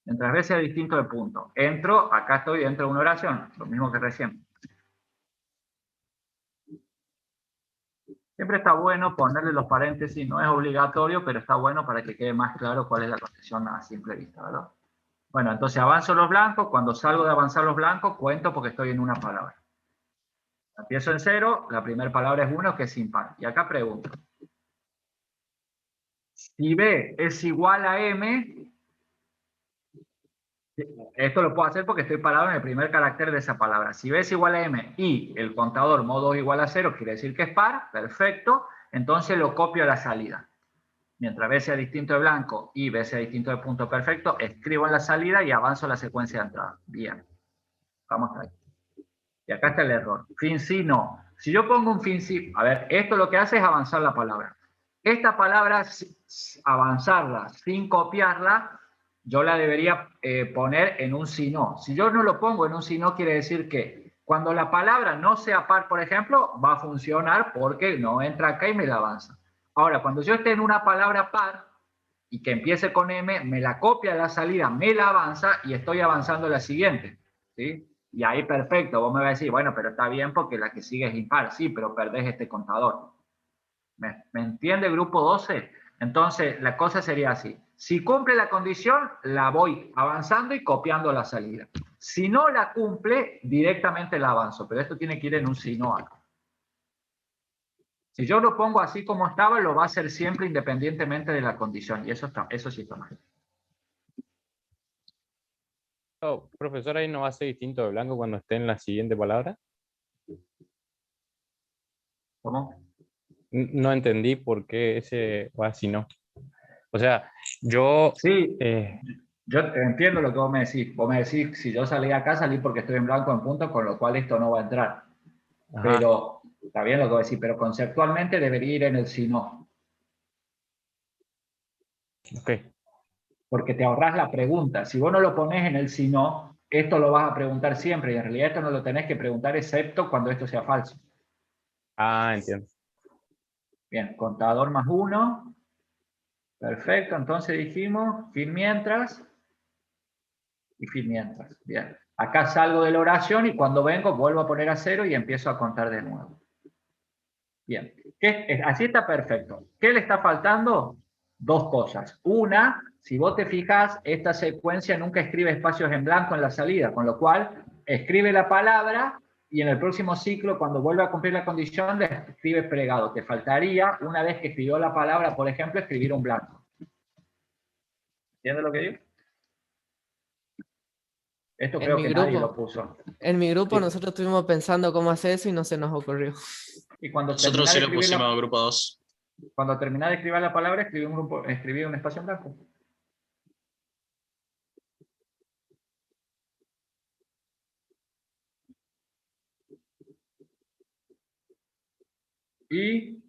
Mientras B sea distinto de punto. Entro, acá estoy dentro de una oración, lo mismo que recién. Siempre está bueno ponerle los paréntesis, no es obligatorio, pero está bueno para que quede más claro cuál es la condición a simple vista, ¿verdad? Bueno, entonces avanzo los blancos, cuando salgo de avanzar los blancos, cuento porque estoy en una palabra. Empiezo en 0, la primera palabra es 1, que es impar. Y acá pregunto. Si B es igual a M, esto lo puedo hacer porque estoy parado en el primer carácter de esa palabra. Si B es igual a M y el contador modo igual a 0, quiere decir que es par, perfecto, entonces lo copio a la salida. Mientras B sea distinto de blanco y B sea distinto de punto perfecto, escribo en la salida y avanzo la secuencia de entrada. Bien. Vamos ahí. Y acá está el error. Fin sí, no. Si yo pongo un fin sí, a ver, esto lo que hace es avanzar la palabra. Esta palabra, avanzarla sin copiarla, yo la debería poner en un si no. Si yo no lo pongo en un si no, quiere decir que cuando la palabra no sea par, por ejemplo, va a funcionar porque no entra acá y me la avanza. Ahora, cuando yo esté en una palabra par y que empiece con M, me la copia a la salida, me la avanza y estoy avanzando la siguiente. ¿Sí? Y ahí perfecto, vos me vas a decir, bueno, pero está bien porque la que sigue es impar. Sí, pero perdés este contador. ¿Me entiende el grupo 12? Entonces, la cosa sería así. Si cumple la condición, la voy avanzando y copiando la salida. Si no la cumple, directamente la avanzo. Pero esto tiene que ir en un si no acá. Si yo lo pongo así como estaba, lo va a hacer siempre independientemente de la condición. Y eso sí está mal. Oh, profesor, ahí no va a ser distinto de blanco cuando esté en la siguiente palabra. ¿Cómo? No entendí por qué ese va así no. O sea, yo... Sí, yo entiendo lo que vos me decís. Vos me decís, si yo salí acá, salí porque estoy en blanco en punto, con lo cual esto no va a entrar. Ajá. Pero, está bien lo que vos decís, pero conceptualmente debería ir en el si no. Ok. Porque te ahorras la pregunta. Si vos no lo ponés en el si no, esto lo vas a preguntar siempre, y en realidad esto no lo tenés que preguntar excepto cuando esto sea falso. Ah, entiendo. Bien, contador más 1. Perfecto, entonces dijimos fin mientras y fin mientras. Bien, acá salgo de la oración y cuando vengo vuelvo a poner a 0 y empiezo a contar de nuevo. Bien, así está perfecto. ¿Qué le está faltando? Dos cosas. Una, si vos te fijas, esta secuencia nunca escribe espacios en blanco en la salida, con lo cual escribe la palabra y en el próximo ciclo, cuando vuelva a cumplir la condición, le escribe plegado. Te faltaría, una vez que escribió la palabra, por ejemplo, escribir un blanco. ¿Entiendes lo que digo? Esto creo que nadie lo puso. En mi grupo Sí. nosotros estuvimos pensando cómo hacer eso y no se nos ocurrió. Y cuando Nosotros sí lo pusimos a grupo 2. Cuando terminás de escribir la palabra, escribí un espacio en blanco. Y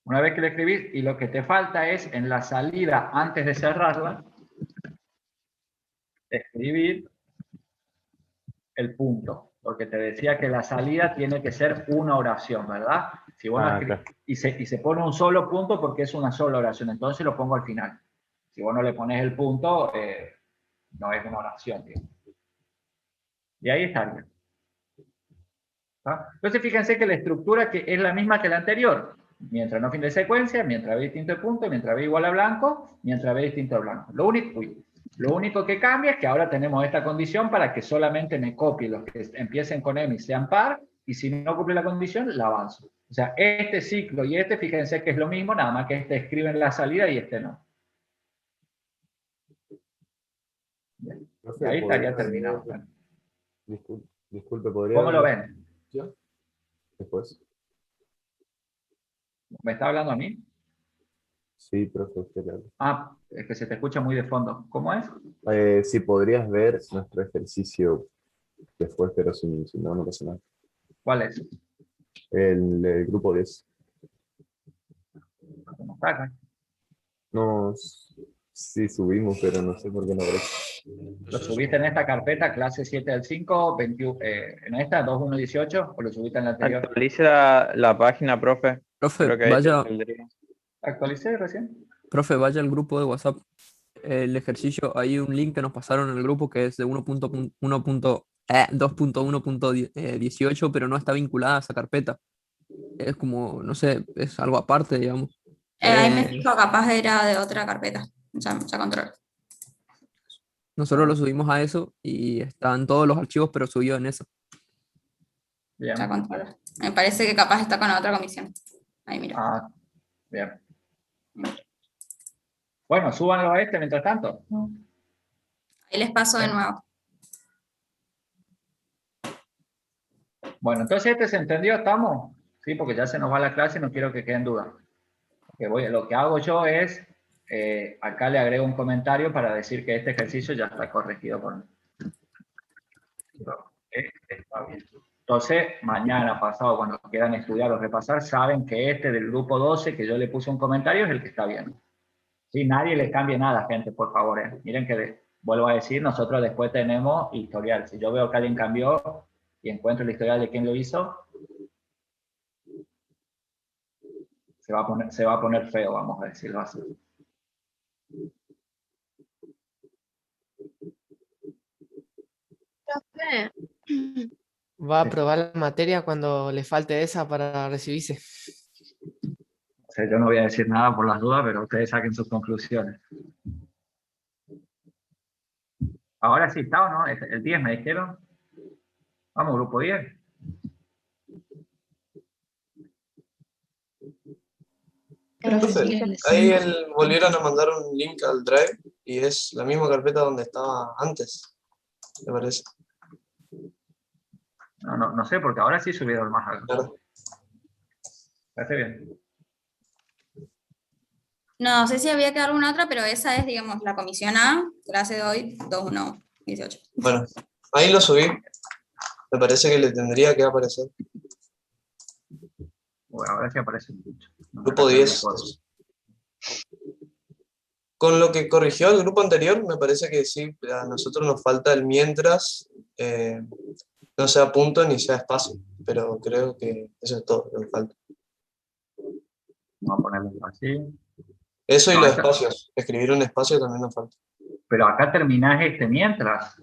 una vez que le escribís, y lo que te falta es en la salida, antes de cerrarla, escribir el punto. Porque te decía que la salida tiene que ser una oración, ¿verdad? Si vos claro. y se pone un solo punto porque es una sola oración, entonces lo pongo al final. Si vos no le pones el punto, no es una oración, digamos. Y ahí estaría. ¿Ah? Entonces fíjense que la estructura que es la misma que la anterior. Mientras no fin de secuencia, mientras ve distinto de punto, mientras ve igual a blanco, mientras ve distinto a blanco. Lo único que cambia es que ahora tenemos esta condición para que solamente me copie los que empiecen con M y sean par, y si no cumple la condición, la avanzo. O sea, este ciclo y este, fíjense que es lo mismo, nada más que este escribe en la salida y este no. Bien. No sé, Y ahí estaría podría terminado. ver- Disculpe, ¿podría ¿Cómo lo ver- ven? ¿Ya? Después. ¿Me está hablando a mí? Sí, profe, usted le habla. Ah, es que se te escucha muy de fondo. ¿Cómo es? Si podrías ver nuestro ejercicio después, pero si no, no pasa nada. ¿Cuál es? El grupo 10. ¿Cómo está acá? No, sí subimos, pero no sé por qué no aparece. ¿Lo subiste en esta carpeta, clase 7 del 5, 21, en esta, 2118, o lo subiste en la anterior? Actualice la página, profe. Profe, Creo que ahí vaya, saldría. ¿Actualicé recién? profe, vaya al grupo de WhatsApp. El ejercicio, hay un link que nos pasaron en el grupo que es de 2.1.18, pero no está vinculada a esa carpeta. Es como, no sé, es algo aparte, digamos. Ahí me fijo, capaz era de otra carpeta. Ya controlo. Nosotros lo subimos a eso y están todos los archivos, pero subido en eso. Bien. Ya controlo. Me parece que capaz está con la otra comisión. Ahí mira. Ah, bien. Bueno, súbanlo a este mientras tanto. Ahí les paso de nuevo. Bueno, entonces este se entendió, ¿estamos? Sí, porque ya se nos va la clase y no quiero que queden dudas. Lo que hago yo es, acá le agrego un comentario para decir que este ejercicio ya está corregido por... Está bien. Entonces, mañana, pasado, cuando quieran estudiar o repasar, saben que este del grupo 12, que yo le puse un comentario, es el que está bien. Sí, nadie le cambie nada, gente, por favor. Miren que, vuelvo a decir, nosotros después tenemos historial. Si yo veo que alguien cambió y encuentro el historial de quién lo hizo, se va a poner feo, vamos a decirlo así. Profe, va a aprobar la materia cuando le falte esa para recibirse. O sea, yo no voy a decir nada por las dudas, pero ustedes saquen sus conclusiones. Ahora sí está, ¿o no? El 10 me dijeron. Vamos, grupo 10. Profe, ahí volvieron a mandar un link al Drive y es la misma carpeta donde estaba antes, me parece. No sé, porque ahora sí subieron más algo. Claro. Parece bien. No sé si había que dar una otra, pero esa es, digamos, la comisión A, clase de hoy, 2118. Bueno, ahí lo subí. Me parece que le tendría que aparecer. Bueno, ahora sí aparece mucho. Grupo 10. Con lo que corrigió el grupo anterior, me parece que sí, a nosotros nos falta el mientras, no sea punto ni sea espacio, pero creo que eso es todo lo que falta. Vamos a ponerlo así. Eso y No, los esto- espacios, escribir un espacio también nos falta. Pero acá terminás este mientras.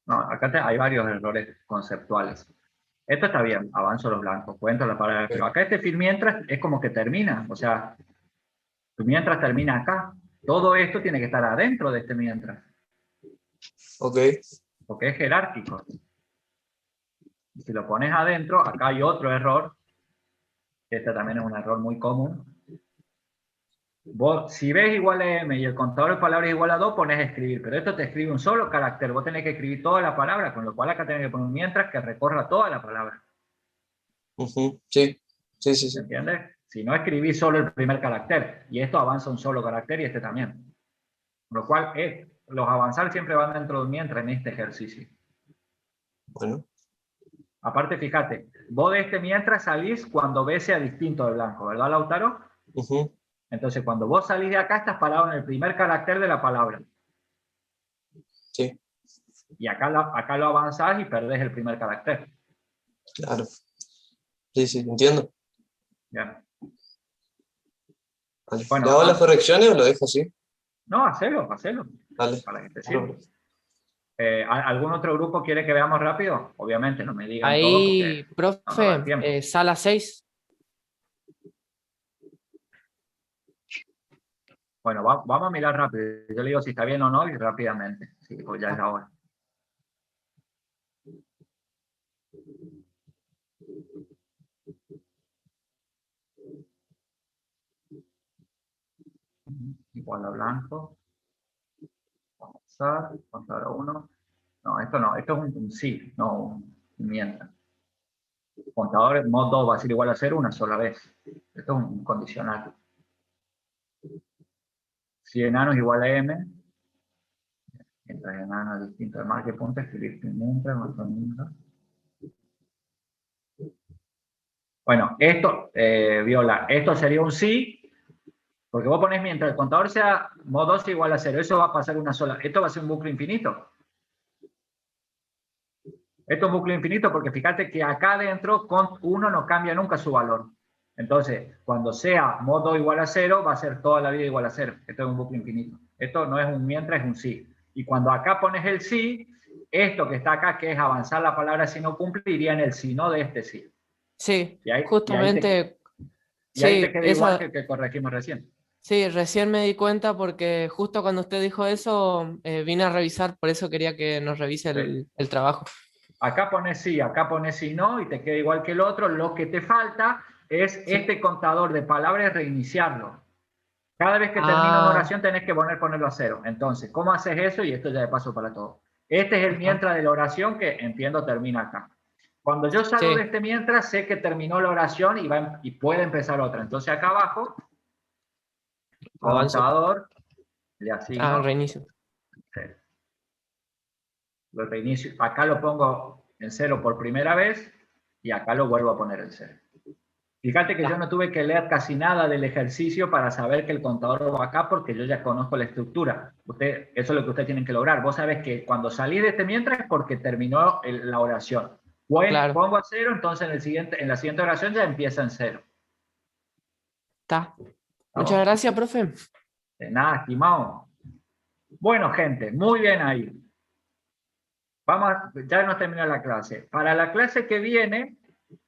No, acá hay varios errores conceptuales. Esto está bien, avanzo los blancos, cuento la palabra, pero acá este fin mientras es como que termina, o sea, tu mientras termina acá. Todo esto tiene que estar adentro de este mientras. Ok. Porque es jerárquico. Y si lo pones adentro, acá hay otro error. Este también es un error muy común. Vos, si ves igual a M y el contador de palabras es igual a 2, pones escribir. Pero esto te escribe un solo carácter. Vos tenés que escribir toda la palabra, con lo cual acá tenés que poner un mientras que recorra toda la palabra. Sí, sí, sí, sí. ¿Entiendes? Si no escribís solo el primer carácter, y esto avanza un solo carácter y este también. Con lo cual, los avanzar siempre van dentro de un mientras en este ejercicio. Bueno. Aparte, fíjate, vos de este mientras salís cuando B sea distinto de blanco, ¿verdad, Lautaro? Entonces, cuando vos salís de acá, estás parado en el primer carácter de la palabra. Sí. Y acá lo avanzás y perdés el primer carácter. Claro. Sí, sí, entiendo. Ya. Vale. Bueno, ¿Le hago las correcciones o lo dejo así? No, hacelo. Vale. Para que te sirva. ¿Algún otro grupo quiere que veamos rápido? Obviamente, no me digan todo Ahí, porque no nos da el tiempo. profe, sala 6. Bueno, vamos a mirar rápido. Yo le digo si está bien o no y rápidamente. Sí, pues ya es la hora. Igual a blanco. Avanzar, contar a 1. No, esto es un sí, no un mientras. Contador mod 2 va a ser igual a 0 una sola vez. Esto es un condicional. Si enano es igual a m, mientras enano es distinto de marca punto, escribir mientras, bueno, esto, Viola, esto sería un sí, porque vos pones mientras el contador sea mod 2 igual a 0, eso va a pasar una sola, esto va a ser un bucle infinito. Esto es un bucle infinito porque fíjate que acá adentro con 1 no cambia nunca su valor. Entonces, cuando sea mod 2 igual a 0, va a ser toda la vida igual a 0. Esto es un bucle infinito. Esto no es un mientras, es un sí. Y cuando acá pones el sí, esto que está acá, que es avanzar la palabra si no cumple, iría en el sí, no de este sí. Sí, Y ahí, justamente. Y ahí Sí, te queda igual que el que corregimos recién. Sí, recién me di cuenta porque justo cuando usted dijo eso, vine a revisar, por eso quería que nos revise el trabajo. Acá pones sí no, y te queda igual que el otro. Lo que te falta es este contador de palabras, reiniciarlo. Cada vez que termina una oración tenés que ponerlo a 0. Entonces, ¿cómo haces eso? Y esto ya de paso para todo. Este es el mientras de la oración que entiendo termina acá. Cuando yo salgo de este mientras, sé que terminó la oración y puede empezar otra. Entonces acá abajo, contador, le asigno. Reinicio. Sí. Lo reinicio. Acá lo pongo en 0 por primera vez y acá lo vuelvo a poner en 0. Fíjate que yo no tuve que leer casi nada del ejercicio para saber que el contador va acá porque yo ya conozco la estructura. Eso es lo que ustedes tienen que lograr. Vos sabés que cuando salí de este mientras es porque terminó la oración. Bueno, pongo a 0, entonces en la siguiente oración ya empieza en 0. Está. Muchas gracias, profe. De nada, estimado. Bueno, gente, muy bien ahí. Ya nos termina la clase. Para la clase que viene,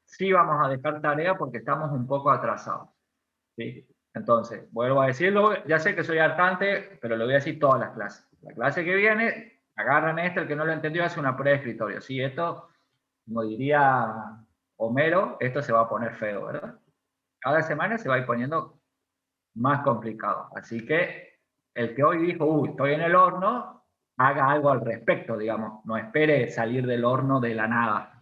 sí vamos a dejar tarea porque estamos un poco atrasados. ¿Sí? Entonces, vuelvo a decirlo, ya sé que soy hartante, pero lo voy a decir todas las clases. La clase que viene, agarran el que no lo entendió, hace una prueba de escritorio. Sí, esto, como diría Homero, esto se va a poner feo, ¿verdad? Cada semana se va a ir poniendo más complicado. Así que el que hoy dijo, estoy en el horno, haga algo al respecto, digamos. No espere salir del horno de la nada.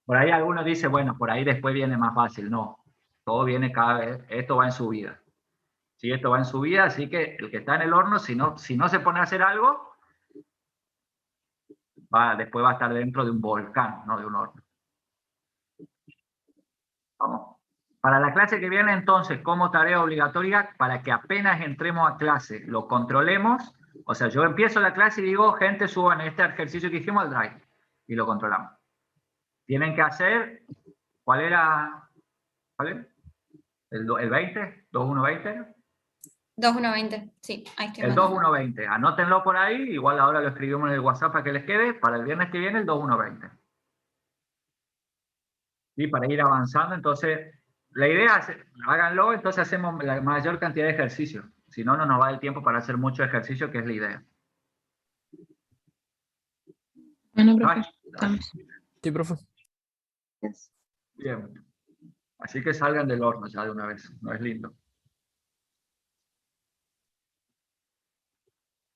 Por ahí algunos dicen, bueno, por ahí después viene más fácil. No, todo viene cada vez, esto va en su vida. Sí, esto va en su vida, así que el que está en el horno, si no se pone a hacer algo, después va a estar dentro de un volcán, no de un horno. Vamos. Para la clase que viene, entonces, como tarea obligatoria, para que apenas entremos a clase, lo controlemos. O sea, yo empiezo la clase y digo, gente, suban este ejercicio que hicimos al Drive. Y lo controlamos. Tienen que hacer, ¿cuál era? ¿El 20? ¿2120? 2120, sí, hay que El 2120. Anótenlo por ahí, igual ahora lo escribimos en el WhatsApp para que les quede. Para el viernes que viene, el 2120. Y para ir avanzando, entonces, la idea es, háganlo, entonces hacemos la mayor cantidad de ejercicios. Si no, no nos va el tiempo para hacer mucho ejercicio, que es la idea. Bueno, profe, estamos. Sí, profe. Bien. Así que salgan del horno ya de una vez, no es lindo.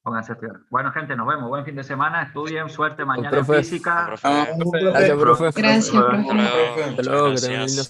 Pónganse a estudiar. Bueno, gente, nos vemos. Buen fin de semana. Estudien, suerte mañana en Profe. física. Gracias, profe. Gracias, profe. Hasta luego, que tengan un lindo